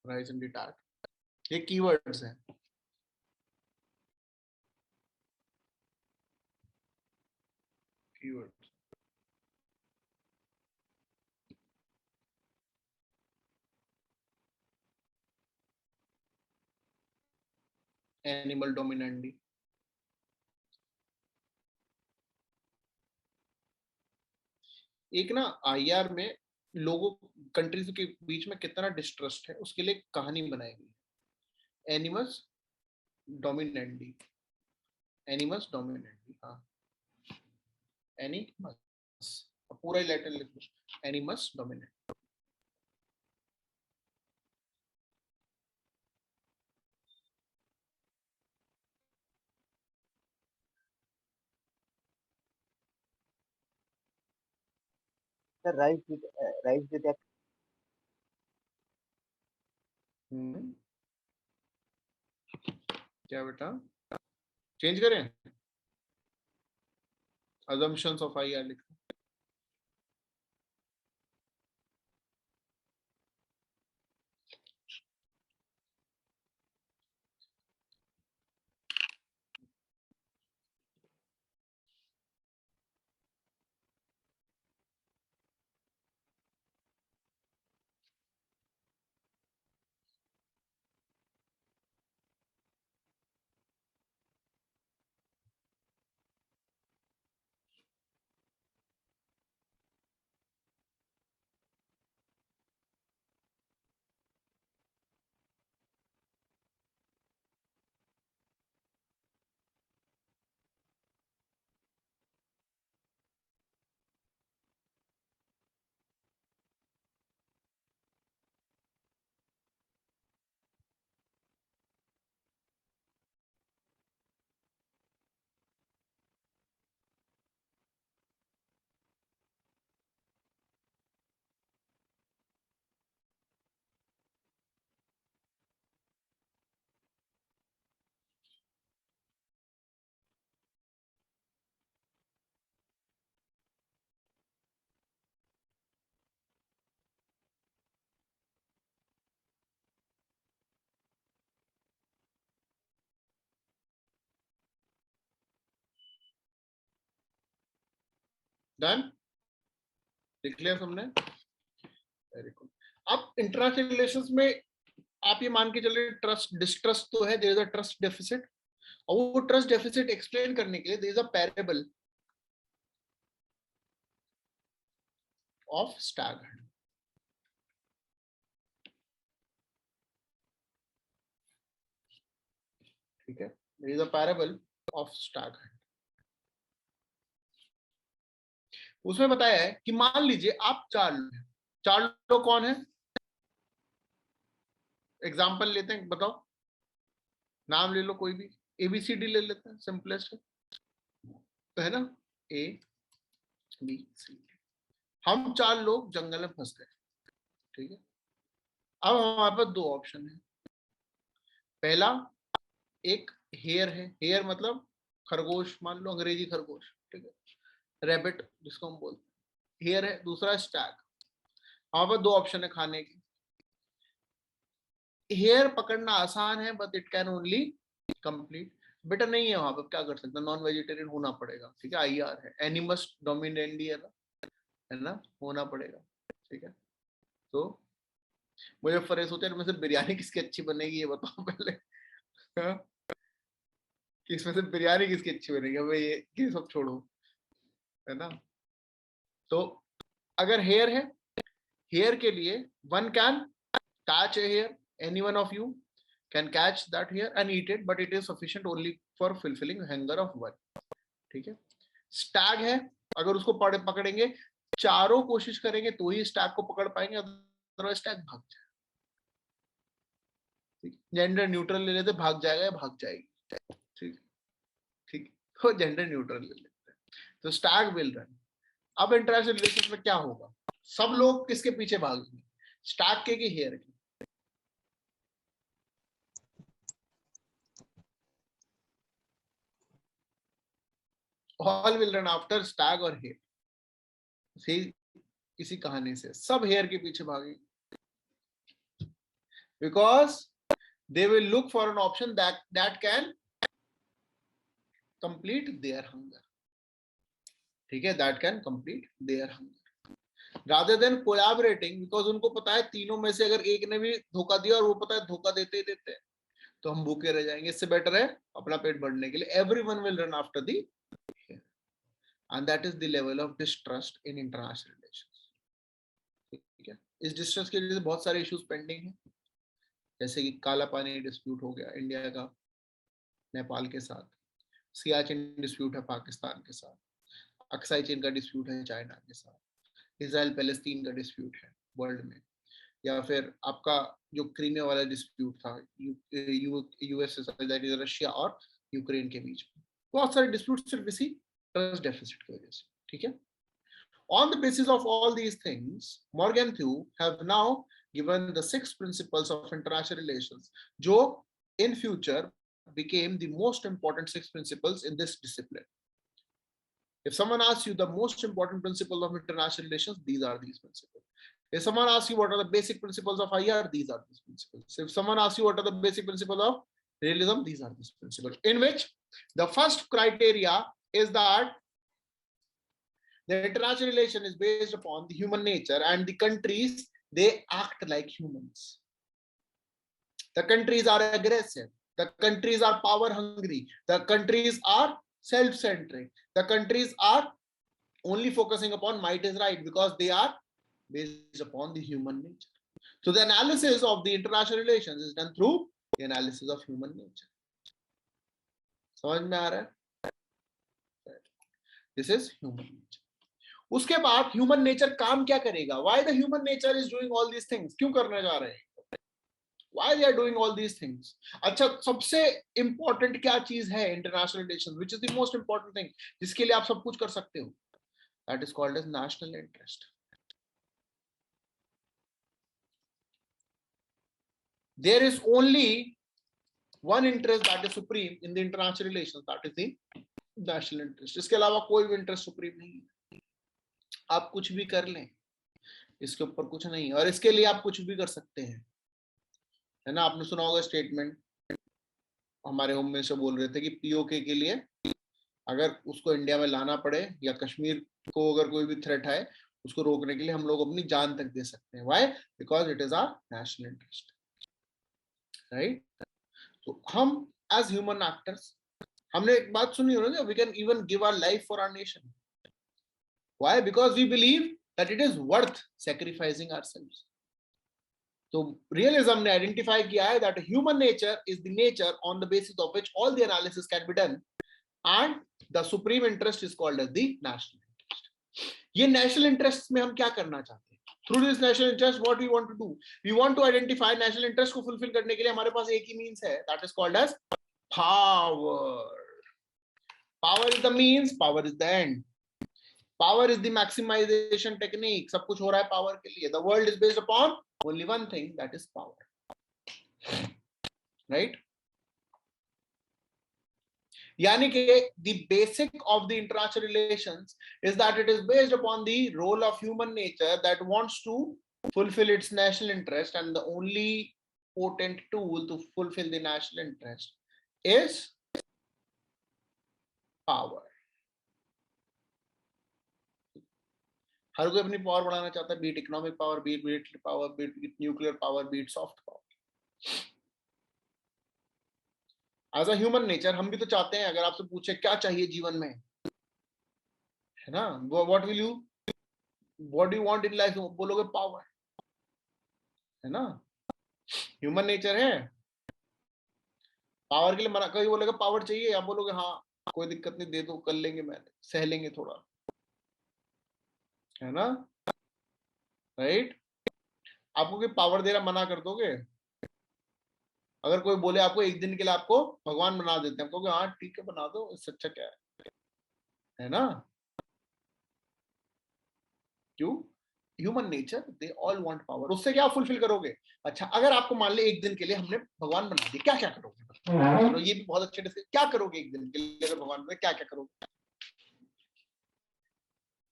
Raison d'etat ये कीवर्ड्स हैं। Keyword animal dominantly. एक ना आईआर में लोगों कंट्रीज के बीच में कितना डिस्ट्रस्ट है, उसके लिए कहानी बनाई गई है। एनिमस डोमिनेंटली, एनिमस डोमिनेंटली, हाँ, एनिमस पूरा ही लेटर लिख लो, एनिमस डोमिनेंट। सर राइस डिटेक्ट। क्या बेटा, चेंज करें? assumptions of IR लिख। डन, लिख लिया हमने, वेरी गुड। अब इंटरनेशनल रिलेशंस में आप ये मान के चल रहे ट्रस्ट डिस्ट्रस्ट तो है, there is a trust deficit, और वो ट्रस्ट डेफिसिट एक्सप्लेन करने के लिए there is a parable of stag. ठीक है, there is a parable of stag. उसमें बताया है कि मान लीजिए आप 4 लोग हैं, 4 लोग कौन है, एग्जाम्पल लेते हैं, बताओ नाम ले लो कोई भी, ABCD ले लेते हैं, सिंपलेस्ट है तो है ना, ABC। हम 4 लोग जंगल में फंस गए, ठीक है। अब हमारे पास 2 ऑप्शन है। पहला, एक हेयर है, हेयर मतलब खरगोश, मान लो अंग्रेजी खरगोश, ठीक है, रैबिट जिसको हम बोलते हैं, हेयर है। दूसरा स्टैग। हमारे पास 2 ऑप्शन है खाने के। हेयर पकड़ना आसान है, but it can only complete, better नहीं है, वहां पर क्या कर सकते हैं, नॉन वेजिटेरियन होना पड़ेगा, ठीक है, IR है, एनिमस डोमिनेंडी है ना, होना पड़ेगा, ठीक है। तो मुझे फरेस होते हैं, में से बिरयानी किसकी अच्छी बनेगी ये बताओ पहले, हाँ? कि इसमें से बिरयानी किसकी अच्छी बनेगी, भाई ये सब छोड़ो, है ना। तो अगर हेयर है, हेयर के लिए one can catch a hare, any one of you can catch that hare and eat it, but it is sufficient only for fulfilling hunger of one, ठीक है। स्टैग है, अगर उसको पकड़ेंगे, चारों कोशिश करेंगे तो ही स्टैग को पकड़ पाएंगे, अदरवाइज स्टैग भाग जाए। जेंडर न्यूट्रल ले लेते, भाग जाएगा या भाग जाएगी, ठीक ठीक, तो जेंडर न्यूट्रल ले लेते हैं, तो स्टैग विल रन। अब इंटरनेशनल रिलेशन में क्या होगा, सब लोग किसके पीछे भागेंगे, स्टैग के कि हेयर के? All will run after Stag और हेयर। इसी कहानी से सब हेयर के पीछे भागेंगे, because they will look for an option that can complete their hunger, ठीक है, that can complete their hunger rather than collaborating, because उनको पता है तीनों में से अगर एक ने भी धोखा दिया और वो पता है धोखा देते ही देते हैं तो हम भूखे रह जाएंगे, इससे बेटर है अपना पेट भरने के लिए everyone will run after the hair, and that is the level of distrust in international relations, ठीक है। इस डिस्ट्रस्ट के लिए बहुत सारे इश्यूज पेंडिंग हैं, जैसे कि काला पानी डिस्प्यूट हो गया इंडिया का नेपाल के साथ, सियाचिन डिस्प्यूट है पाकिस्तान के साथ, अक्साई चीन का डिस्प्यूट है चाइना के साथ, इजराइल पैलेस्टीन का डिस्प्यूट है वर्ल्ड में, या फिर आपका जो क्रीमिया वाला डिस्प्यूट था यूएस दैट इज रशिया और यूक्रेन के बीच में, बहुत सारे डिस्प्यूट सिर्फ इसी ट्रस्ट डेफिसिट की वजह से, ठीक है। On the basis of all these things, Morgenthau have now given the 6 principles of international relations, जो in future became the most important 6 principles in this discipline. If someone asks you the most important principles of international relations, these are these principles. If someone asks you what are the basic principles of IR, these are these principles. If someone asks you what are the basic principles of realism, these are these principles. In which the first criteria is that the international relation is based upon the human nature, and the countries, they act like humans. The countries are aggressive, the countries are power hungry, the countries are self-centric, the countries are only focusing upon might is right, because they are based upon the human nature. So the analysis of the international relations is done through the analysis of human nature. समझ में आ रहा है? This is human nature. उसके बाद human nature काम क्या करेगा, why the human nature is doing all these things, क्यों करने जा रहे हैं, why they are doing all these things. अच्छा, सबसे इंपॉर्टेंट क्या चीज है international relations, which is the most important thing, जिसके लिए आप सब कुछ कर सकते हो, that is called as national interest. There is only one interest that is supreme in the international relations, that is the national interest. इसके अलावा कोई भी इंटरेस्ट सुप्रीम नहीं है। आप कुछ भी कर लें, इसके ऊपर कुछ नहीं, और इसके लिए आप कुछ भी कर सकते हैं, है ना। आपने सुना होगा स्टेटमेंट, हमारे होम मिनिस्टर बोल रहे थे कि POK के लिए अगर उसको इंडिया में लाना पड़े या कश्मीर को अगर कोई भी थ्रेट है, उसको रोकने के लिए हम लोग अपनी जान तक दे सकते हैं। Why? Because it is our national interest, right? तो हम एज ह्यूमन एक्टर्स, हमने एक बात सुनी हो ना, we can even give our life for our nation. Why? Because we believe that it is worth sacrificing ourselves. तो रियलिज्म ने आइडेंटिफाई किया है that human nature is the nature on the basis of which all the analysis can be done, and the supreme interest is called as the national interest. ये national interest में हम क्या करना चाहते हैं? Through this national interest what we want to do, we want to identify national interest को fulfil करने के लिए हमारे पास एक ही मींस है, that is called as power. Power is the means, power is the end, power is the maximisation technique. सब कुछ हो रहा है पावर के लिए। The world is based upon only one thing, that is power, right? यानी कि the basic of the international relations is that it is based upon the role of human nature that wants to fulfill its national interest, and the only potent tool to fulfill the national interest is power. हर कोई अपनी power बढ़ाना चाहता है, be it economic power, be it military power, be it nuclear power, be it soft power. As a human nature हम भी तो चाहते हैं, अगर आपसे पूछे क्या चाहिए जीवन में, है ना, what will you, what do you want in life, बोलोगे पावर, है ना, ह्यूमन नेचर है। पावर के लिए मना, कोई बोलेगा पावर चाहिए, आप बोलोगे हाँ कोई दिक्कत नहीं, दे दो, कर लेंगे, मैंने सह लेंगे थोड़ा, है ना, राइट? आपको कोई पावर दे रहा, मना कर दोगे? अगर कोई बोले आपको एक दिन के लिए आपको भगवान बना देते हैं, आपको हाँ ठीक है बना दो, इससे अच्छा क्या है ना? क्यों? Human nature, they all want power. उससे क्या फुलफिल करोगे? अच्छा, अगर आपको मान ले एक दिन के लिए हमने भगवान बना दिया, क्या क्या करोगे? चलो ये भी बहुत अच्छे डिस्कस, क्या करोगे एक दिन के लिए अगर भगवान बने, क्या क्या करोगे?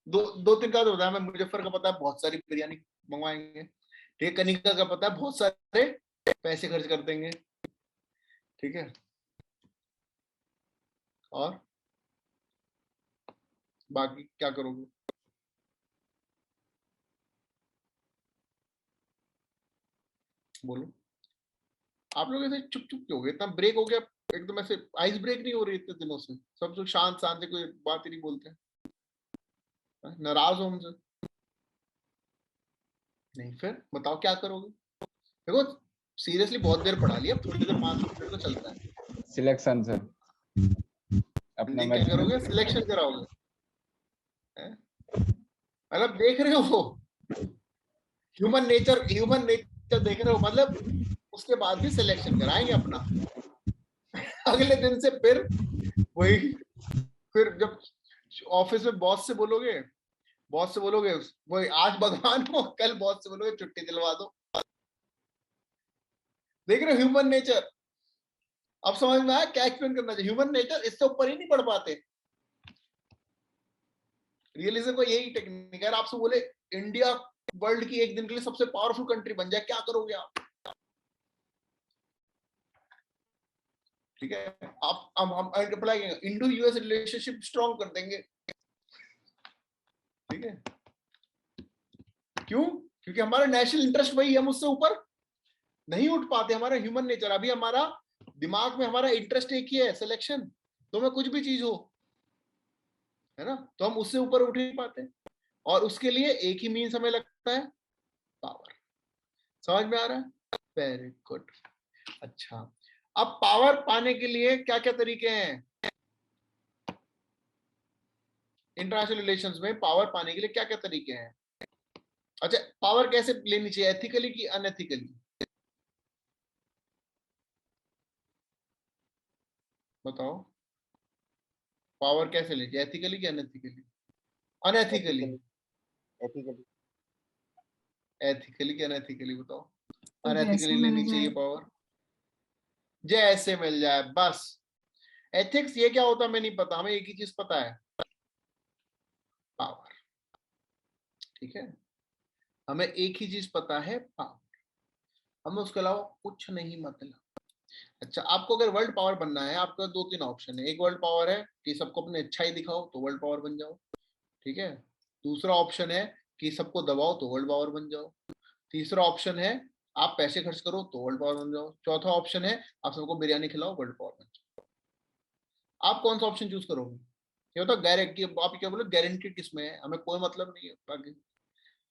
दो तीन का तो बताया मैं। मुजफ्फर का पता है बहुत सारी बिरयानी मंगवाएंगे, ठीक है। कनिका का पता है बहुत सारे पैसे खर्च कर देंगे, ठीक है। और बाकी क्या करोगे? बोलो। आप लोग ऐसे चुप चुप क्यों हो गए? इतना ब्रेक हो गया एकदम, ऐसे आइस ब्रेक नहीं हो रही इतने दिनों से, सब लोग शांत शांत से कोई बात ही नहीं बोलते, नाराज हो हमसे? नहीं, फिर बताओ क्या करोगे? देखो सीरियसली बहुत देर पढ़ा लिया, थोड़ी देर 5 मिनट तो चलता है। सिलेक्शन सर, अपना क्या करोगे? सिलेक्शन कराओगे? मतलब देख रहे हो ह्यूमन नेचर देख रहे हो, मतलब उसके बाद भी सिलेक्शन कराएंगे अपना। अगले दिन से फिर वही, फिर जब ऑफिस में बॉस से बोलोगे वही आज भगवान हो, कल बॉस से बोलोगे छुट्टी दिलवा दो। देख रहे हो ह्यूमन नेचर? अब समझ में आया क्या एक्सप्लेन करना चाहिए? ह्यूमन नेचर, इससे ऊपर ही नहीं बढ़ पाते। रियलिज्म को यही टेक्निक है। आपसे बोले इंडिया वर्ल्ड की एक दिन के लिए सबसे पावरफुल कंट्री बन जाए, क्या करोगे आप? ठीक है, आप हम अप्लाई करेंगे, इंडो यूएस रिलेशनशिप स्ट्रॉन्ग कर देंगे, ठीक है। क्यों? क्योंकि हमारा नेशनल इंटरेस्ट वही है, हम उससे ऊपर नहीं उठ पाते। हमारा ह्यूमन नेचर, अभी हमारा दिमाग में हमारा इंटरेस्ट एक ही है, सिलेक्शन। तो मैं कुछ भी चीज हो, है ना, तो हम उससे ऊपर उठ नहीं पाते, और उसके लिए एक ही मीन्स हमें लगता है, पावर। समझ में आ रहा है? Very good. अच्छा, अब पावर पाने के लिए क्या क्या तरीके हैं? इंटरनेशनल रिलेशंस में पावर पाने के लिए क्या क्या तरीके हैं? अच्छा, पावर कैसे लेनी चाहिए, एथिकली कि अनएथिकली? बताओ, पावर कैसे लेनी चाहिए, एथिकली कि अनएथिकली? अनएथिकली। एथिकली। एथिकली कि अनएथिकली बताओ? तो अनएथिकली जैसे मिल लेनी जाए। चाहिए पावर, जैसे मिल जाए बस। एथिक्स ये क्या होता है हमें नहीं पता, हमें एक ही चीज पता है, पावर, ठीक है। हमें एक ही चीज पता है, पावर, हमें उसके अलावा कुछ नहीं मतलब। अच्छा, आपको अगर वर्ल्ड पावर बनना है, आपका 2-3 ऑप्शन है। एक वर्ल्ड पावर है कि सबको अपनी अच्छाई दिखाओ तो वर्ल्ड पावर बन जाओ, ठीक है। दूसरा ऑप्शन है कि सबको दबाओ तो वर्ल्ड पावर बन जाओ। तीसरा ऑप्शन है आप पैसे खर्च करो तो वर्ल्ड पावर बन जाओ। चौथा ऑप्शन है आप सबको बिरयानी खिलाओ, वर्ल्ड पावर बन जाओ। आप कौन सा ऑप्शन चूज करोगे? ये बताओ, गारंटी आप क्या बोलो, गारंटी किसमें है, हमें कोई मतलब नहीं है बाकी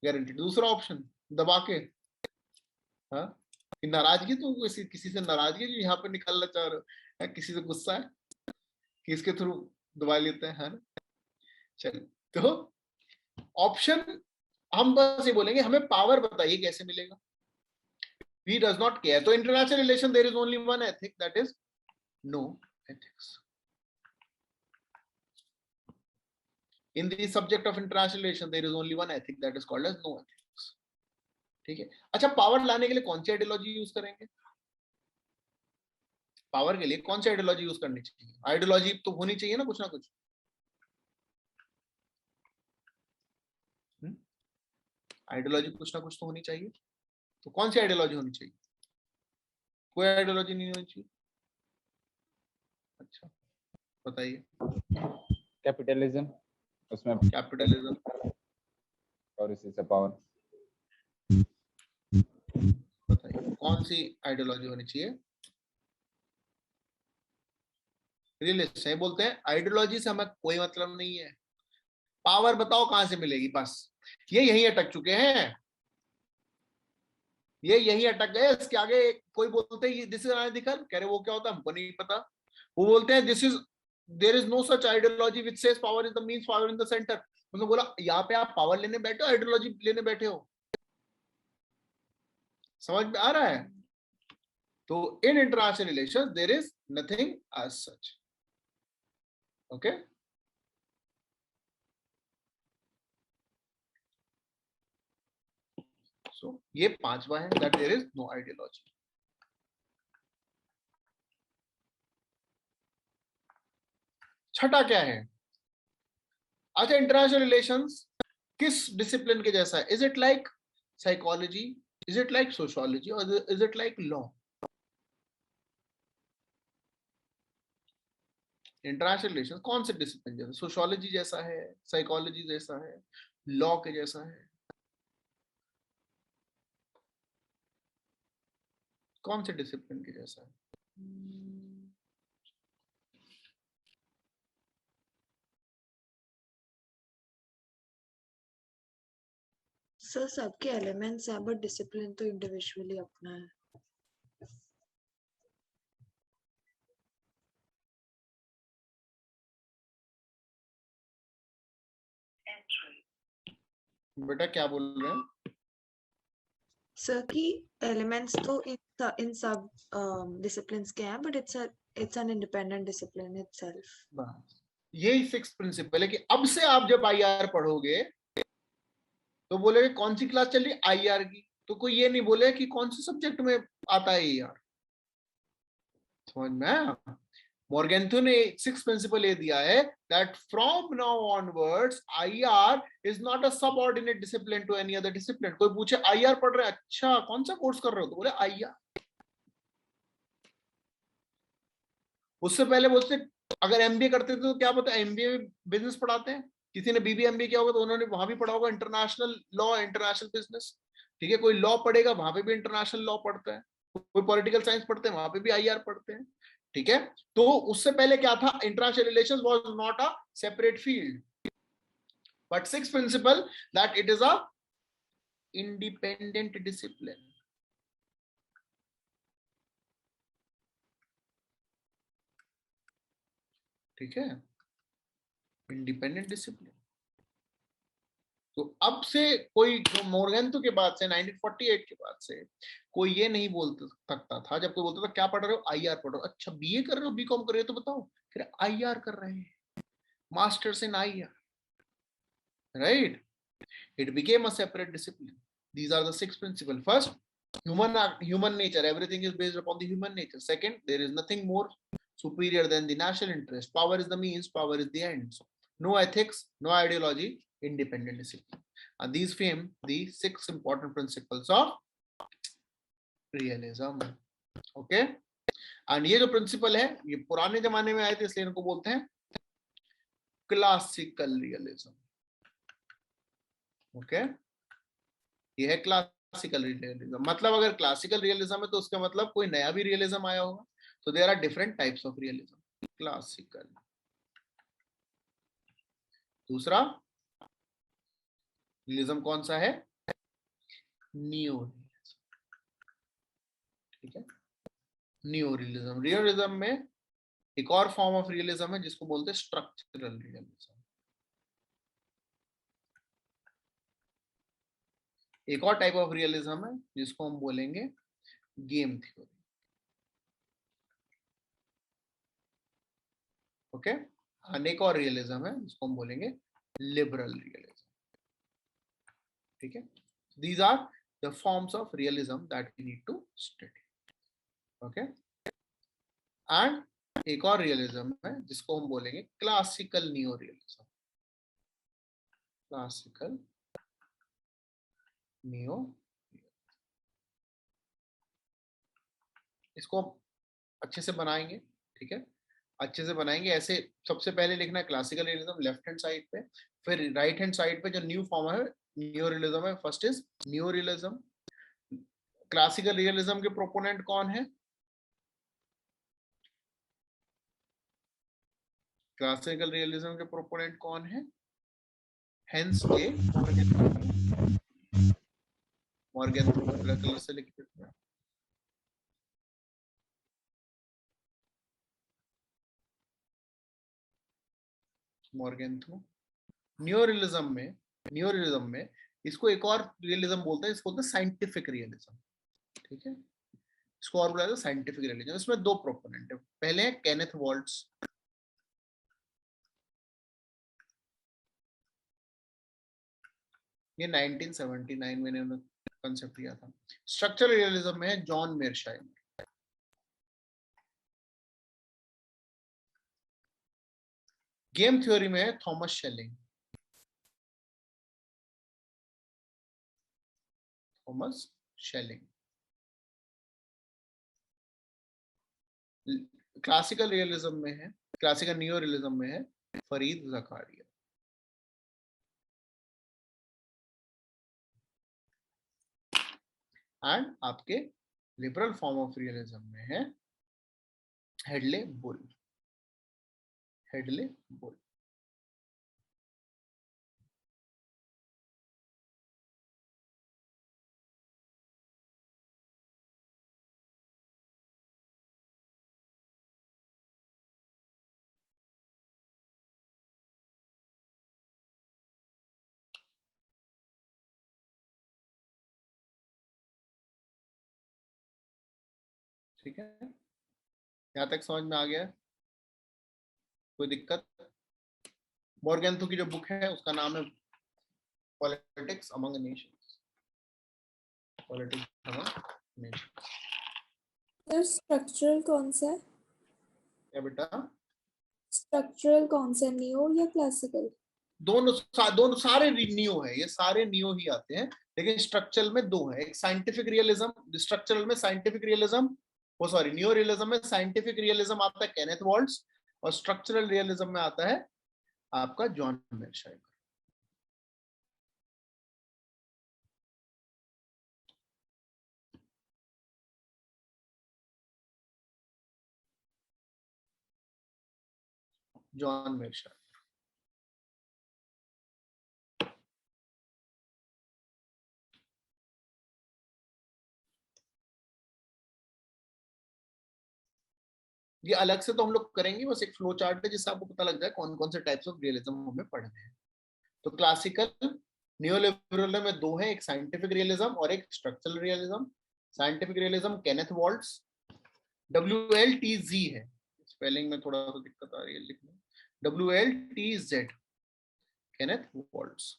गारंटी। दूसरा ऑप्शन दबा के, हाँ, कि नाराजगी, तो किसी से नाराजगी जो यहाँ पे निकालना चाह रहे हो, या किसी से गुस्सा है कि इसके थ्रू दबा लेते हैं, है ना। चलिए, तो ऑप्शन हम बस ये बोलेंगे हमें पावर बताइए कैसे मिलेगा। He does not care. So international relation there is only one ethic, that is no ethics. In the subject of international relation there is only one ethic, that is called as no ethics. ठीक है। अच्छा, power लाने के लिए कौन सी ideology use करेंगे? Power के लिए कौन सी आइडियोलॉजी यूज करनी चाहिए? आइडियोलॉजी तो होनी चाहिए ना कुछ ना कुछ। आइडियोलॉजी कुछ ना कुछ तो होनी चाहिए। तो कौन सी आइडियोलॉजी होनी चाहिए? कोई आइडियोलॉजी नहीं होनी चाहिए। अच्छा, बताइए। कैपिटलिज्म, उसमें कैपिटलिज्म और इसी से पावर। बताइए कौन सी आइडियोलॉजी होनी चाहिए? रियलिस्ट है, बोलते हैं आइडियोलॉजी से हमें कोई मतलब नहीं है, पावर बताओ कहां से मिलेगी। बस ये यही अटक चुके हैं, ये यही अटक गए। इसके आगे कोई बोलते हैं दिस इज अनएथिकल, कह रहे वो क्या होता है हमको नहीं पता। वो बोलते हैं this is there is no such ideology which says power is the means, power in the centre. उन्होंने बोला यहाँ पे आप पावर लेने बैठे हो, आइडियोलॉजी लेने बैठे हो। समझ में आ रहा है? तो in international relations there is nothing as such. Okay, so ये पांचवा है, that there is no ideology. छठा क्या है? अच्छा, इंटरनेशनल रिलेशंस किस डिसिप्लिन के जैसा है? Is it like psychology, is it like sociology, और is it like law? International relations कौन से डिसिप्लिन जैसा? सोशियोलॉजी जैसा है, साइकोलॉजी जैसा है, लॉ के जैसा है? कौन से डिसिप्लिन के जैसा है? सर सबके एलिमेंट्स हैं बट डिसिप्लिन तो इंडिविजुअली अपना है। बेटा क्या बोल रहे हैं? सर की एलिमेंट्स तो इन सब डिसिप्लिन्स के हैं but it's an independent discipline itself. बस यही 6th प्रिंसिपल है कि अब से आप जब आईआर पढ़ोगे तो बोलेगे कौन सी क्लास चल रही आईआर की, तो कोई ये नहीं बोले कि कौन से सब्जेक्ट में आता है आईआर। समझ में आया? मॉर्गेंथो ने 6th प्रिंसिपल ये दिया है that from now onwards IR is not a subordinate discipline to any other discipline. कोई पूछे IR पढ़ रहे हैं, अच्छा कौन सा कोर्स कर रहे हो, तो बोले IR। उससे पहले बोलते अगर एमबीए करते थे तो क्या पता एमबीए में बिजनेस पढ़ाते हैं। किसी ने बीबी एमबीए किया होगा तो उन्होंने वहां भी पढ़ा होगा इंटरनेशनल लॉ, इंटरनेशनल बिजनेस। ठीक है, कोई लॉ पढ़ेगा वहां पे भी इंटरनेशनल लॉ पढ़ता है, कोई पॉलिटिकल साइंस पढ़ते हैं वहां पे भी आईआर पढ़ते हैं। ठीक है, तो उससे पहले क्या था? International relations was not a separate field, but 6th principal that it is a independent discipline. ठीक है, इंडिपेंडेंट डिसिप्लिन। तो अब से कोई मोर्गेंथो के बाद से 1948 के बाद से कोई ये नहीं बोल सकता था, जब कोई बोलता था क्या पढ़ रहे हो, आईआर पढ़ रहे हो। अच्छा बीए कर रहे हो, बीकॉम कर रहे हो, तो बताओ फिर आईआर कर रहे हैं, masters in IR, right? It became a separate discipline. These are the 6 principles. First, human nature. Everything is based upon the human nature. Second, there is nothing more superior than the national interest. Power is the means, power is the end. So, no ethics, no ideology, independent discipline. And these form the 6 important principles of realism. Okay. And ये जो principal है ये पुराने जमाने में आए थे, इसलिए इनको बोलते हैं क्लासिकल रियलिज्म। ओके, ये है क्लासिकल रियलिज्म। मतलब अगर क्लासिकल रियलिज्म है तो उसका मतलब कोई नया भी रियलिज्म आया होगा। तो there are different types of realism. Classical, दूसरा रियलिज्म कौन सा है? Neo realism. ठीक है, नियो रियलिज्म। रियलिज्म में एक और फॉर्म ऑफ रियलिज्म है जिसको बोलते हैं स्ट्रक्चरल रियलिज्म। एक और टाइप ऑफ रियलिज्म है जिसको हम बोलेंगे गेम थ्योरी। ओके, एक और रियलिज्म है जिसको हम बोलेंगे लिबरल रियलिज्म। ठीक है, these are the forms of realism that we need to study. Okay, and एक और रियलिज्म है जिसको हम बोलेंगे classical neo realism. Classical neo, इसको हम अच्छे से बनाएंगे। ठीक है, अच्छे से बनाएंगे। ऐसे सबसे पहले लिखना है classical realism left hand side पे, फिर राइट हैंड साइड पे जो न्यू फॉर्म है न्यू रियलिज्म है। First is new realism. Classical realism के प्रोपोनेंट कौन है? क्लासिकल रियलिज्म के प्रोपोनेंट कौन है? हेंस डे मॉर्गन कलर से लिख देते हैं। Morgan through. न्यू रियलिज्म में इसको एक और रियलिज्म बोलते हैं, इसको बोलते हैं साइंटिफिक रियलिज्म। ठीक है, इसको और बुलाते हैं साइंटिफिक रियलिज्म। इसमें दो प्रोपोनेंट है। पहले है केनेथ वॉल्ट्स। ये 1979 में इन्होंने कंसेप्ट लिया था। स्ट्रक्चरल रियलिज्म में है जॉन मेर्शाइमर। गेम थ्योरी में है Thomas shelling. Thomas shelling. Classical realism में है, क्लासिकल नियो रियलिज्म में है फरीद ज़कारिया। एंड आपके लिबरल फॉर्म ऑफ रियलिज्म में है हेडले बुल। Hadlee bull. ठीक है, यहां तक समझ में आ गया? कोई दिक्कत? मॉर्गेंथो की जो बुक है उसका नाम है politics among Nations. Politics among Nations. Sir structural कौन सा है? क्या बेटा? स्ट्रक्चरल कौन सा, नियो या क्लासिकल? दोनों सारे नियो है, ये सारे नियो ही आते हैं, लेकिन स्ट्रक्चरल में दो है। एक साइंटिफिक रियलिज्म, स्ट्रक्चरल में साइंटिफिक रियलिज्म, वो सॉरी नियो रियलिज्म में साइंटिफिक रियलिज्म आता है केनेथ वॉल्ट्स, और स्ट्रक्चरल रियलिज्म में आता है आपका जॉन मेर्शाइमर। जॉन मेर्शाइमर। ये अलग से तो हम लोग करेंगे, बस एक फ्लो चार्ट है जिससे आपको पता लग जाए कौन कौन से टाइप्स ऑफ रियलिज्म हमें पढ़ने हैं। तो क्लासिकल नियोलिबरल में दो है, एक साइंटिफिक रियलिज्म और एक structural realism. Scientific realism Kenneth vaults, WLTZ है, स्पेलिंग में थोड़ा सा दिक्कत आ रही है लिखने, WLTZ, केनेथ वॉल्ट्स।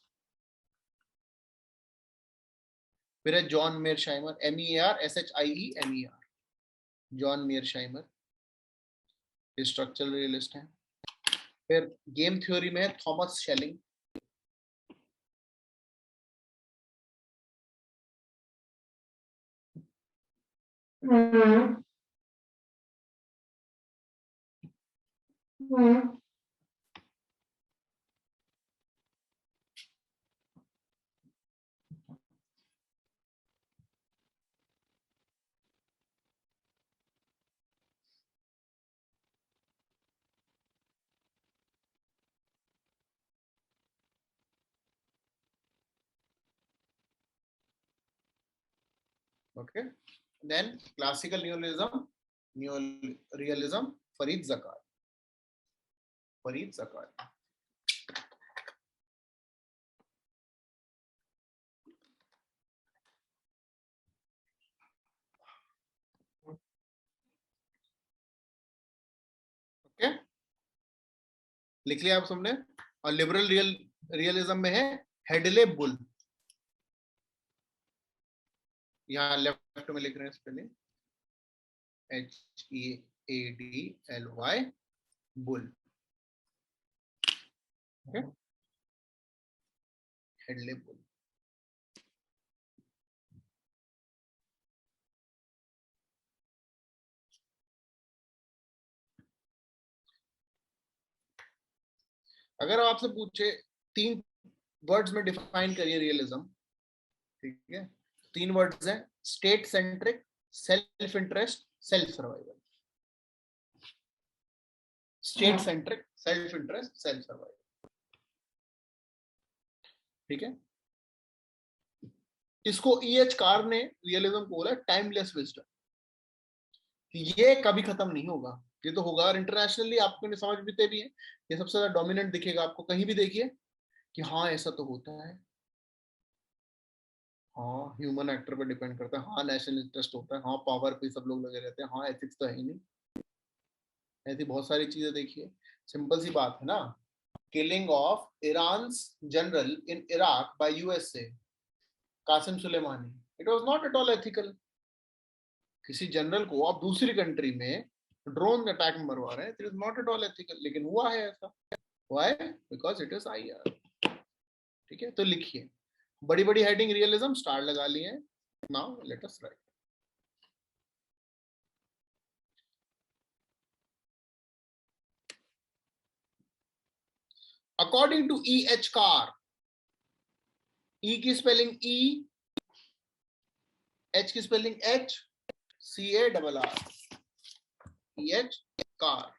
फिर है John Mearsheimer, MERSHIEMER, John Mearsheimer, structural realist है। फिर गेम थ्योरी में है Thomas Schelling. Okay. Then classical neorealism, neorealism, Farid Zakar. Farid Zakar. Okay. लिख लिया आप सबने. और लिबरल रियलिज्म में है हेडले बुल. यहाँ लेफ्ट में लिख रहे हैं spelling HEADLY bull. Okay. Hadlee bull. अगर आपसे पूछे 3 वर्ड्स में डिफाइन करिए रियलिज्म, ठीक है, 3 वर्ड्स हैं, state centric, self interest, self survival. State centric, self interest, self survival. ठीक है. इसको EH कार ने रियलिज्म को बोला टाइमलेस विजडम. ये कभी खत्म नहीं होगा, ये तो होगा. और इंटरनेशनली आपको समझ भी है, ये सबसे ज्यादा डोमिनेंट दिखेगा आपको. कहीं भी देखिए कि हाँ ऐसा तो होता है, हाँ ह्यूमन एक्टर पर डिपेंड करता है, हाँ नेशनल इंटरेस्ट होता है, हाँ पावर पे सब लोग लगे रहते हैं, हाँ एथिक्स तो है ही नहीं. ऐसी बहुत सारी चीजें देखिए. सिंपल सी बात है ना, killing of Iran general in Iraq by USA, Qasem Soleimani, it was not at all ethical. किसी जनरल को आप दूसरी कंट्री में ड्रोन अटैक में मरवा रहे हैं, it is not at all ethical, लेकिन हुआ है ऐसा. Why? Because it is IR. ठीक है. तो लिखिए, बड़ी बड़ी हेडिंग रियलिज्म स्टार लगा लिए हैं. Now let us write. According to EH कार, E की स्पेलिंग E, H की spelling H, CARR, EH car.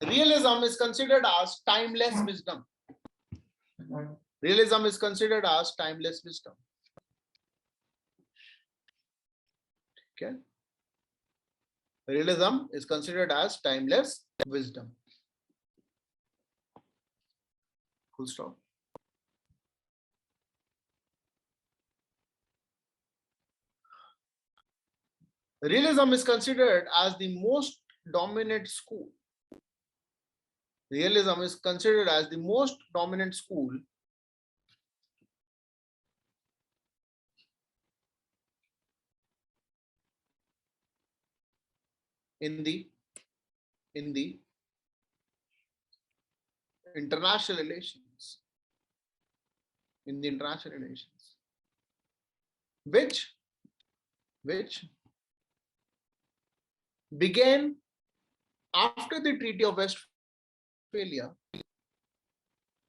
Realism is considered as timeless wisdom. Realism is considered as timeless wisdom. Okay. Realism is considered as timeless wisdom. Full stop. Realism is considered as the most dominant school. Realism is considered as the most dominant school in the international relations. In the international relations, which began after the Treaty of Westphalia,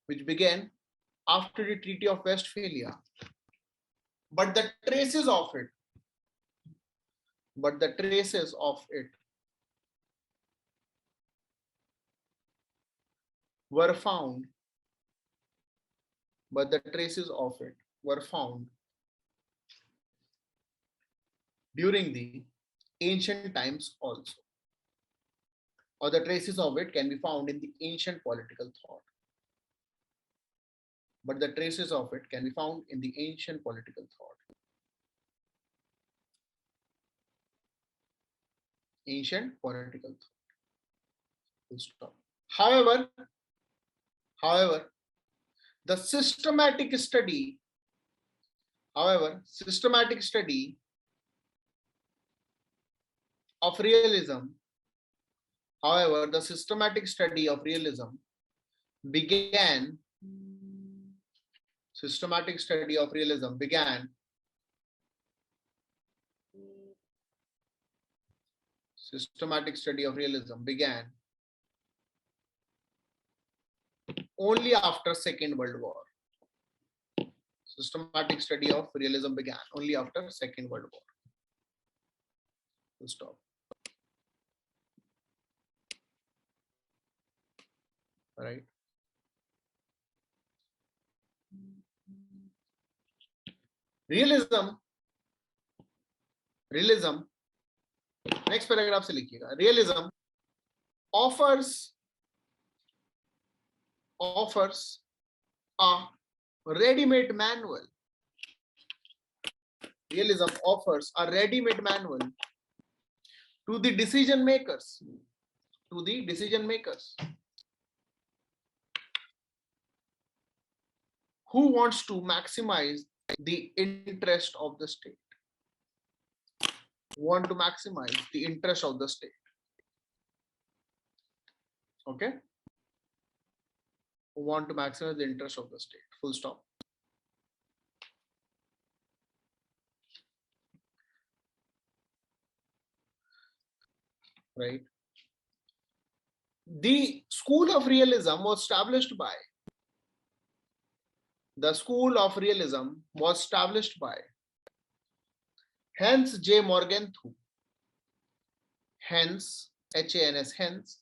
which began after the Treaty of Westphalia, but the traces of it were found, during the ancient times also, or the traces of it can be found in the ancient political thought. But the traces of it can be found in the ancient political thought. Ancient political thought. Full stop. However, the systematic study of realism began systematic study of realism began only after Second World War. Systematic study of realism began only after Second World War. Full stop. All right. Realism. Next paragraph से लिखिएगा. Realism offers a ready-made manual. Realism offers a ready-made manual to the decision makers. Who wants to maximize the interest of the state. Want to maximize the interest of the state. Okay. Who want to maximize the interest of the state. Full stop. Right. The school of realism was established by Hans J. Morgenthau. Hans, H-A-N-S, Hans,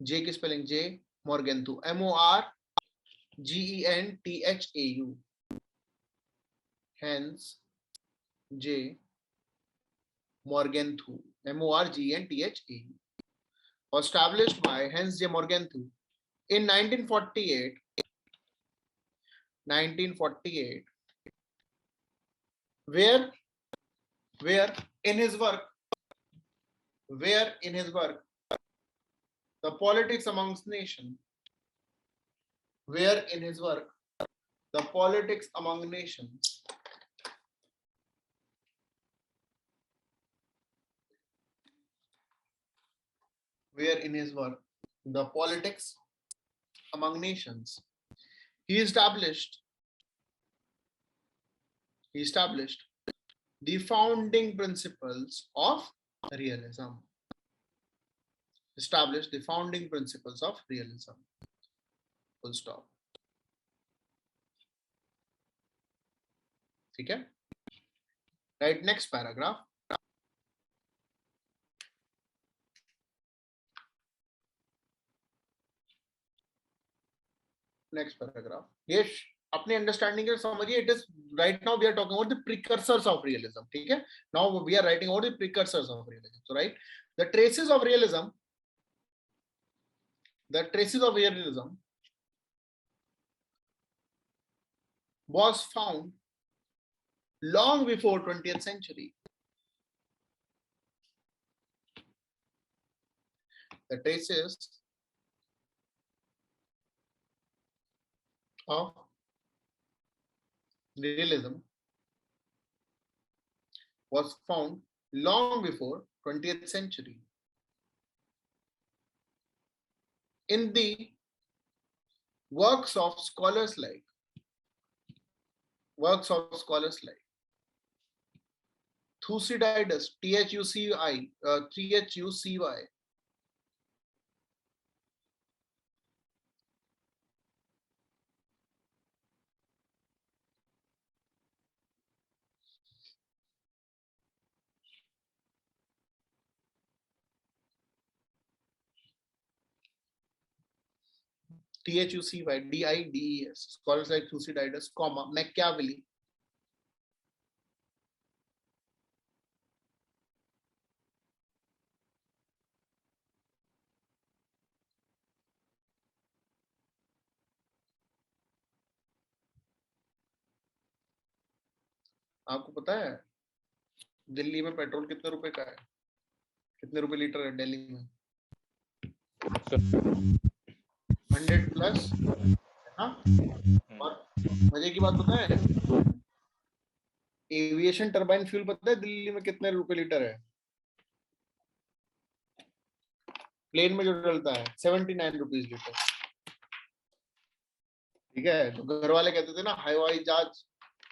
J की spelling J, Morgenthau, M-O-R-G-E-N-T-H-A-U. Hans J. Morgenthau, M-O-R-G-E-N-T-H-A-U. Was established by Hans J. Morgenthau in 1948. Where in his work, the politics amongst nations, where in his work, the politics among nations, where in his work, the politics among nations, he established the founding principles of realism. Established the founding principles of realism. Full stop. Okay. Right. Next paragraph. Next paragraph. Yes. अपने understanding के समझिए. It is right now we are talking about the precursors of realism. ठीक है. Now we are writing about the precursors of realism. So write, the traces of realism was found long before 20th century. The traces of realism was found long before 20th century in the works of scholars like Thucydides, Thucy, Thucydides, scholars like Thucydides, Machiavelli. आपको पता है दिल्ली में petrol कितने रुपए का है? कितने रुपए लीटर है दिल्ली में? 100 प्लस. हाँ, और मजे की बात पता है, एविएशन टर्बाइन फ्यूल पता है दिल्ली में कितने रुपए लीटर है? प्लेन में जो डलता है 79 रुपीज लीटर. ठीक है. तो घर वाले कहते थे ना, हवाई जहाज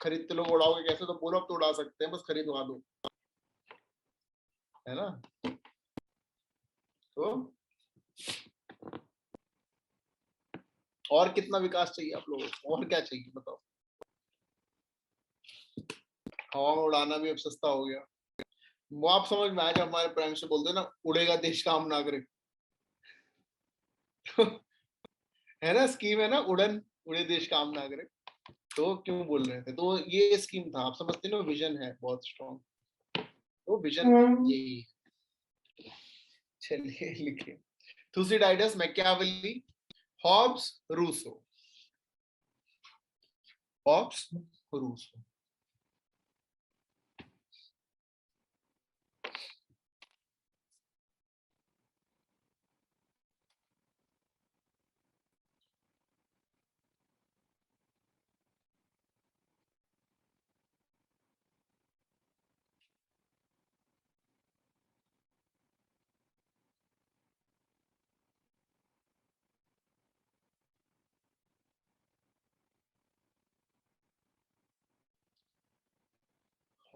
खरीदते लोग उड़ाओगे कैसे? तो बोलो अब तो उड़ा सकते हैं, बस खरीदवा दो, है ना. तो और कितना विकास चाहिए आप लोगों को, और क्या चाहिए बताओ। हवा में उड़ाना भी अब सस्ता हो गया। वो आप समझ में आया जब हमारे प्राइम से बोलते हैं ना, उड़ेगा देश का आम नागरिक। है ना, स्कीम है ना, उड़न उड़े देश का आम नागरिक। तो क्यों बोल रहे थे, तो ये स्कीम था, आप समझते ना, विजन है बहुत स्ट्रॉन्ग। तो विजन यही है। चलिए लिखिए, Thucydides, Machiavelli, Hobbes, Rousseau. Hobbes, Rousseau.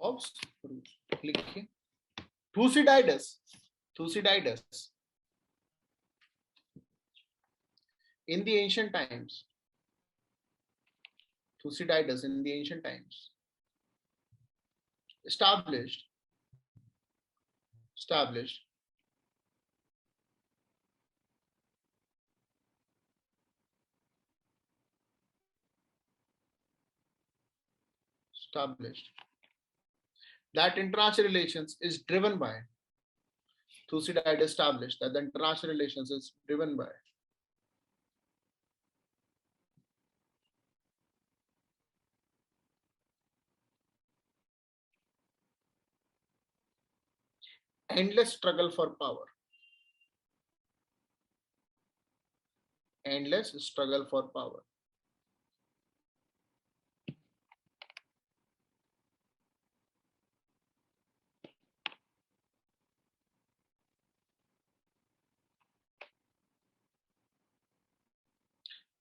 Hobbes, Rousseau लिखिए। Thucydides, Thucydides in the ancient times, Thucydides in the ancient times established that international relations is driven by, Thucydides established that the international relations is driven by endless struggle for power, endless struggle for power.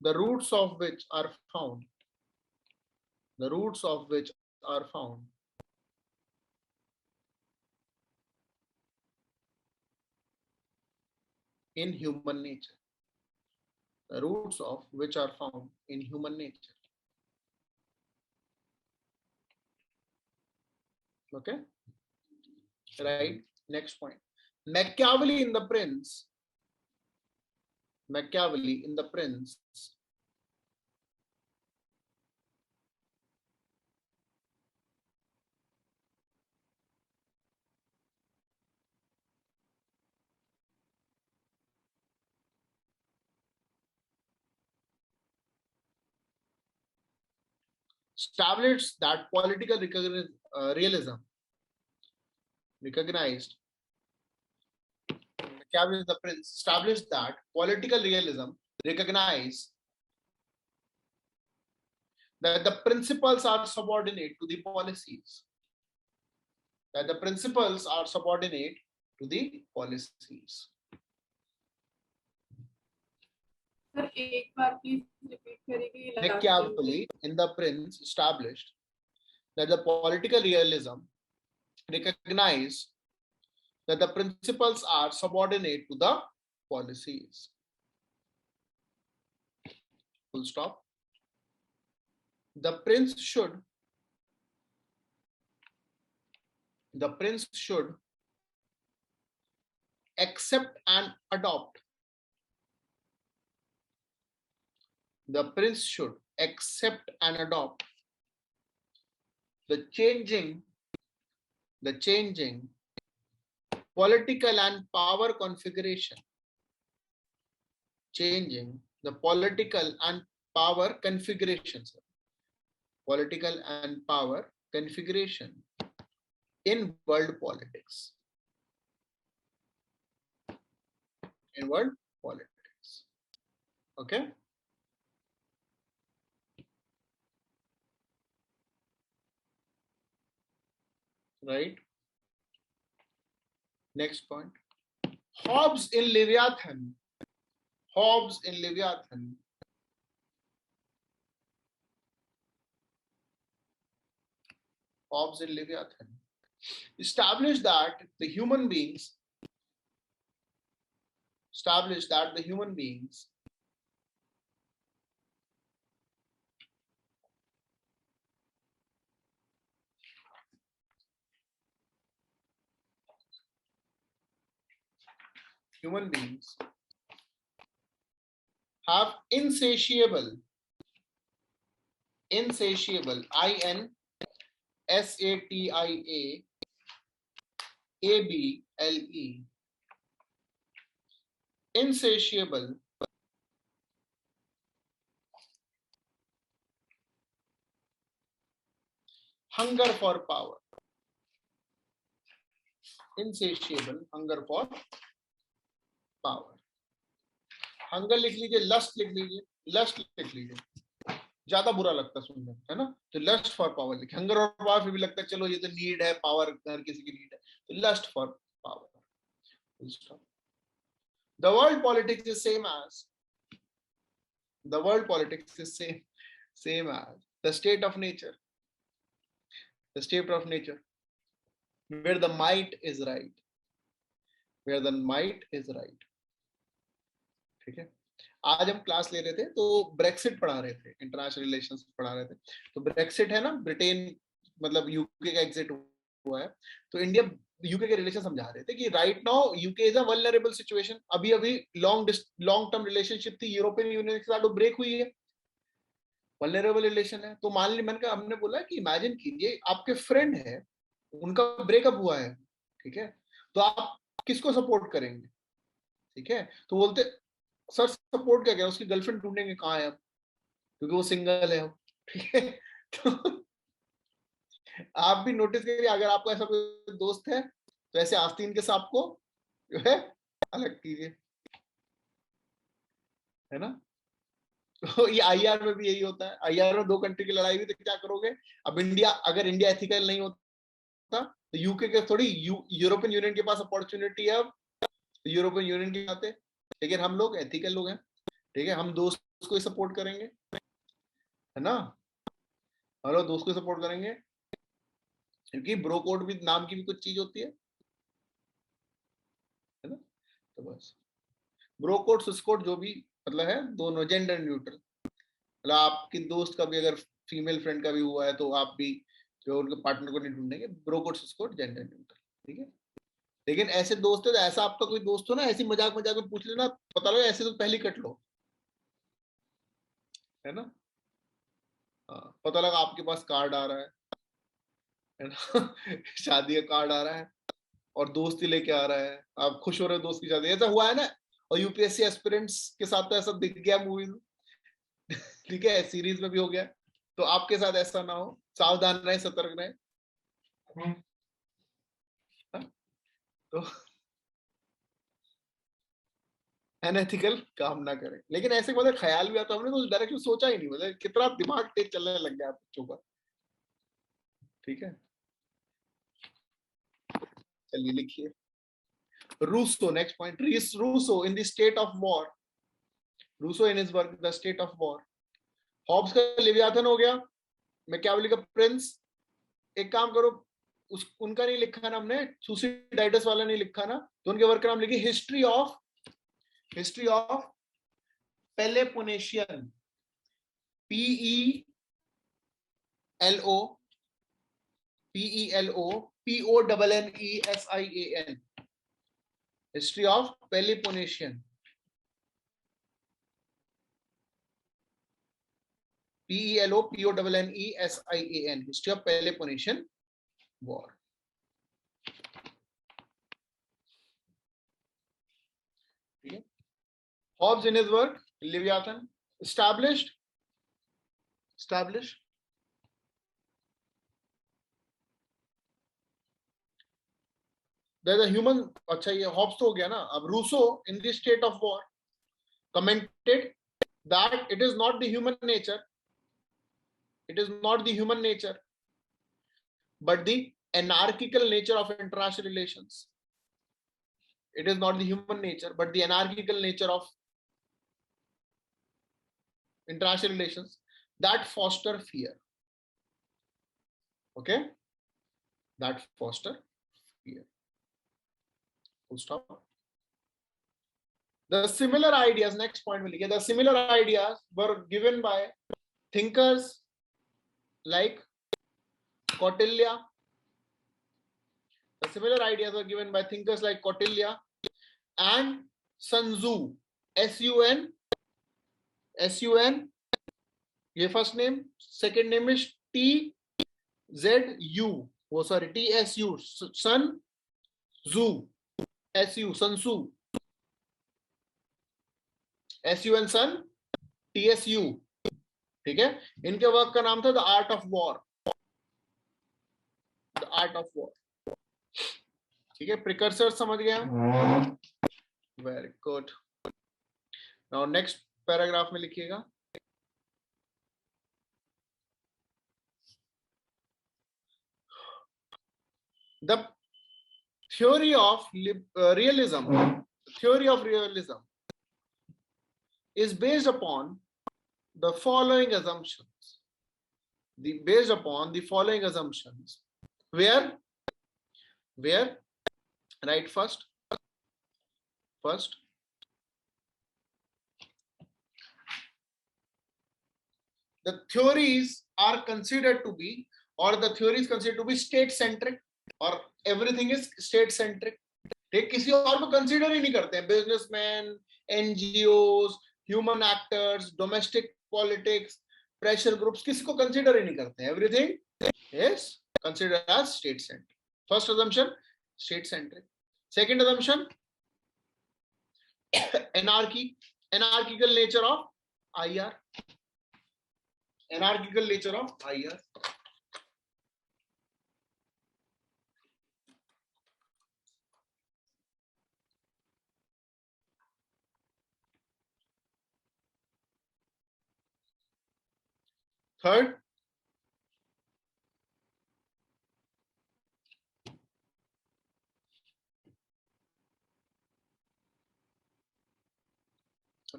The roots of which are found, the roots of which are found in human nature, the roots of which are found in human nature. Okay, right? Next point. Machiavelli in the Prince, Machiavelli in the Prince established that political realism recognized, Machiavelli the Prince established that political realism recognized that the principles are subordinate to the policies, that the principles are subordinate to the policies. Sir एक बार please repeat करेंगे। Machiavelli in the Prince established that the political realism recognized that the principles are subordinate to the policies. Full stop. The prince should accept and adopt. The prince should accept and adopt the changing political and power configuration. Changing the political and power configuration. Political and power configuration in world politics. In world politics. Okay. Right. Next point. Hobbes in Leviathan. Hobbes in Leviathan established that the human beings established that the human beings have insatiable, INSATIAABLE, insatiable hunger for power, insatiable hunger for power. Hunger लिख लीजिए, lust लिख लीजिए, lust लिख लीजिए, ज्यादा बुरा लगता सुनने में, है ना? तो लस्ट फॉर पावर लिखे, हंगर और पावर फिर भी लगता है चलो ये तो नीड है, पावर हर किसी की नीड है, तो lust for power. The world politics is same as the state of nature, where the might is right, ठीक है. आज हम क्लास ले रहे थे तो ब्रेक्सिट पढ़ा रहे थे, इंटरनेशनल रिलेशंस पढ़ा रहे थे. तो ब्रेक्सिट है ना, ब्रिटेन मतलब यूके का एग्जिट हुआ है, तो इंडिया यूके के रिलेशन समझा रहे थे कि right now UK is a vulnerable situation. अभी लॉन्ग टर्म रिलेशनशिप थी यूरोपियन यूनियन के साथ, वो ब्रेक हुई है, वल्नरेबल रिलेशन है. तो मान ली हमने बोला कि इमेजिन कीजिए आपके फ्रेंड है, उनका ब्रेकअप हुआ है, ठीक है, तो आप किसको सपोर्ट करेंगे? ठीक है, तो बोलते सर सपोर्ट क्या, उसकी गर्लफ्रेंड ढूंढेंगे, कहाँ है अब, क्योंकि वो सिंगल है, ठीक है. तो आप भी नोटिस करिए, अगर आपको ऐसा कोई दोस्त है तो ऐसे आस्तीन के सांप को जो है अलग कीजिए, है ना. तो ये आईआर में भी यही होता है. आईआर में 2 कंट्री की लड़ाई हुई तो क्या करोगे? अब अगर इंडिया एथिकल नहीं होता तो यूके के थोड़ी यूरोपियन यूनियन के पास अपॉर्चुनिटी है, अब यूरोपियन यूनियन के आते, लेकिन हम लोग एथिकल लोग हैं, ठीक है, हम दोस्त को ही सपोर्ट करेंगे, है ना. हेलो, दोस्त को सपोर्ट करेंगे, क्योंकि ब्रो कोड भी नाम की भी कुछ चीज होती है ना. तो बस ब्रो कोड सिस कोड जो भी मतलब है, दोनों जेंडर न्यूट्रल. मतलब आपकी दोस्त का भी अगर फीमेल फ्रेंड का भी हुआ है तो आप भी जो उनके पार्टनर को नहीं ढूंढेंगे, ब्रो कोड सिस कोड जेंडर न्यूट्रल, ठीक है. लेकिन ऐसे दोस्त है, ऐसा आपका कोई दोस्त हो ना, ऐसी मजाक में पूछ लेना, पता लगा ऐसे तो पहले कट लो, है ना. पता लगा आपके पास कार्ड आ रहा है ना, शादी का कार्ड आ रहा है और दोस्ती लेके आ रहा है, आप खुश हो रहे हो दोस्त की शादी, ऐसा हुआ है ना. और यूपीएससी एस्पिरेंट्स के साथ तो ऐसा दिख गया मूवी में, ठीक है, सीरीज में भी हो गया. तो आपके साथ ऐसा ना हो, सावधान रहे, सतर्क रहे. तो अनएथिकल काम ना करें. लेकिन ऐसे मतलब ख्याल भी आता, हमने तो डायरेक्ट सोचा ही नहीं, मतलब कितना दिमाग तेज चलने लग गया बच्चों का, ठीक है. चलिए लिखिए Rousseau, next point. Rousseau in the state of war, Rousseau in his work the state of war. Hobbes का लिवियाथन हो गया, मैकियावेली का प्रिंस. एक काम करो, उनका नहीं लिखा ना हमने, सुसीडाइटस वाला नहीं लिखा ना, तो उनके वर्क का नाम लिखिए history of Peloponnesian, PELOPONNESIAN, history of Peloponnesian, PELOPONNESIAN, history of Peloponnesian war. Hobbes in his work Leviathan established there's a human. अच्छा ये Hobbes तो हो गया ना. अब Rousseau in the state of war commented that it is not the human nature, but the anarchical nature of international relations. It is not the human nature but the anarchical nature of international relations that foster fear. Okay, that foster fear. Full stop. The similar ideas, next point में लिखिए, the similar ideas were given by thinkers like Kautilya. The similar ideas were given by thinkers like Kautilya and Sun Tzu. S-U-N, ये first name, second name is T-Z-U. Oh, sorry, T-S-U, Sun Tzu. S-U, Sun Tzu. S-U-N, Sun, T-S-U. ठीक है, इनके work का नाम था the art of war. The art of war. ठीक है, precursor समझ गया. Very good. Now next paragraph में लिखिएगा. The theory of realism is based upon the following assumptions. Based upon the following assumptions. Where right, first the theories are considered to be, or the theory is considered to be state centric, or everything is state centric. ठीक, किसी और को consider ही नहीं करते हैं. Businessman, NGOs, human actors, domestic politics, pressure groups, किसी को कंसीडर ही नहीं करते हैं. Everything is considered as state centric. First assumption, state centric. Second assumption, anarchical nature of IR. Anarchical nature of IR. Third,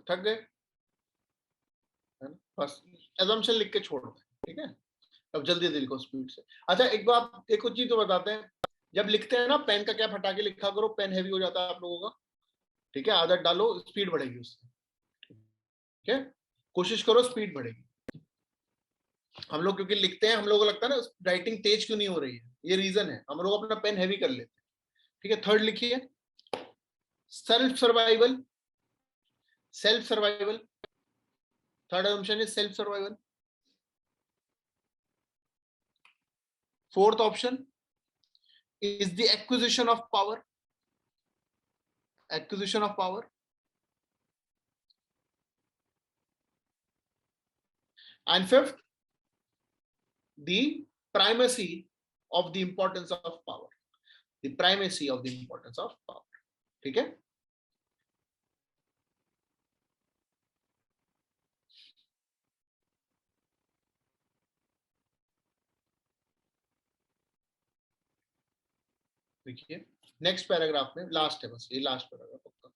थक गए, बस assumption लिख के छोड़ दें. ठीक है, अब जल्दी लिखो स्पीड से. अच्छा, एक बात, एक कुछ चीज तो बताते हैं. जब लिखते हैं ना, पेन का क्या हटा के लिखा करो, पेन हैवी हो जाता है आप लोगों का. ठीक है, आदत डालो, स्पीड बढ़ेगी उससे. ठीक है, कोशिश करो, स्पीड बढ़ेगी. हम लोग क्योंकि लिखते हैं, हम लोगों को लगता है ना राइटिंग तेज क्यों नहीं हो रही है, ये रीजन है, हम लोग अपना पेन हैवी कर लेते हैं. ठीक है, थर्ड लिखिए, self survival. Third assumption is self survival. Fourth option is the acquisition of power. And fifth, the primacy of the importance of power. ठीक है. देखिए, नेक्स्ट पैराग्राफ में लास्ट है, बस ये लास्ट पैराग्राफ होगा.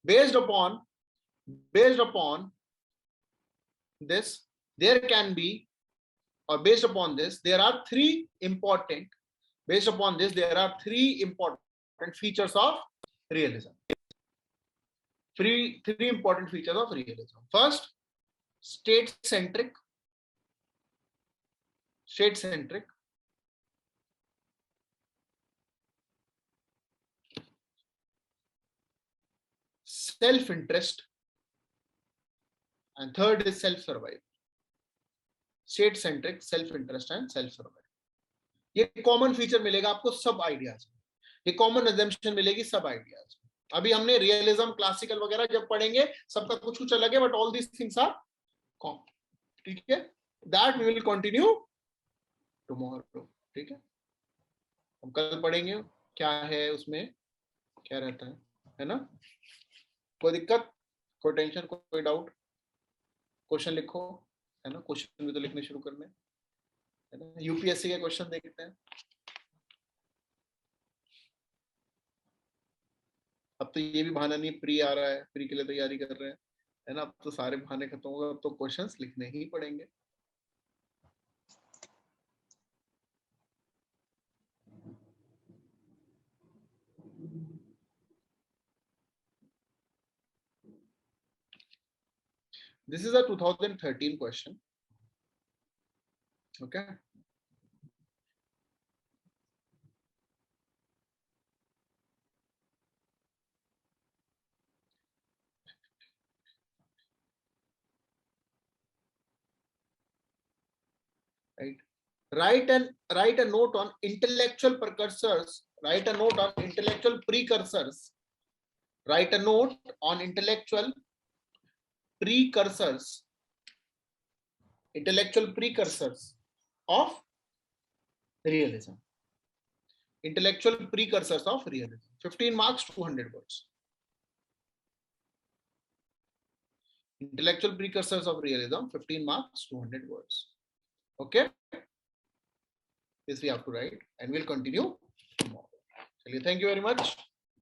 Based upon this, there can be, or based upon this, there are three important features of realism. Three important features of realism. First, state centric. Self-interest, and third is self-survival. State centric, self-interest and self-survival. ये common feature मिलेगा आपको सब ideas में, ये common assumption मिलेगी सब ideas में. अभी हमने रियलिज्म, क्लासिकल वगैरह जब पढ़ेंगे, सबका कुछ कुछ अलग है, but all these things are common. ठीक है, that we will continue tomorrow. ठीक है, हम कल पढ़ेंगे क्या है उसमें, क्या रहता है ना. कोई दिक्कत, कोई टेंशन, कोई डाउट? क्वेश्चन लिखो, है ना. क्वेश्चन भी तो लिखने शुरू करने, है ना. यूपीएससी के क्वेश्चन देखते हैं. अब तो ये भी बहाना नहीं, प्री आ रहा है, प्री के लिए तैयारी कर रहे हैं, है ना. अब तो सारे बहाने खत्म हो गए, अब तो क्वेश्चंस लिखने ही पड़ेंगे. This is a 2013 question. Okay. Right. Write a note on intellectual precursors. Write a note on intellectual precursors. Write a note on intellectual precursors. Intellectual precursors of realism. Intellectual precursors of realism. 15 marks, 200 words. Intellectual precursors of realism, 15 marks, 200 words. Okay. This we have to write, and we'll continue tomorrow. Thank you very much.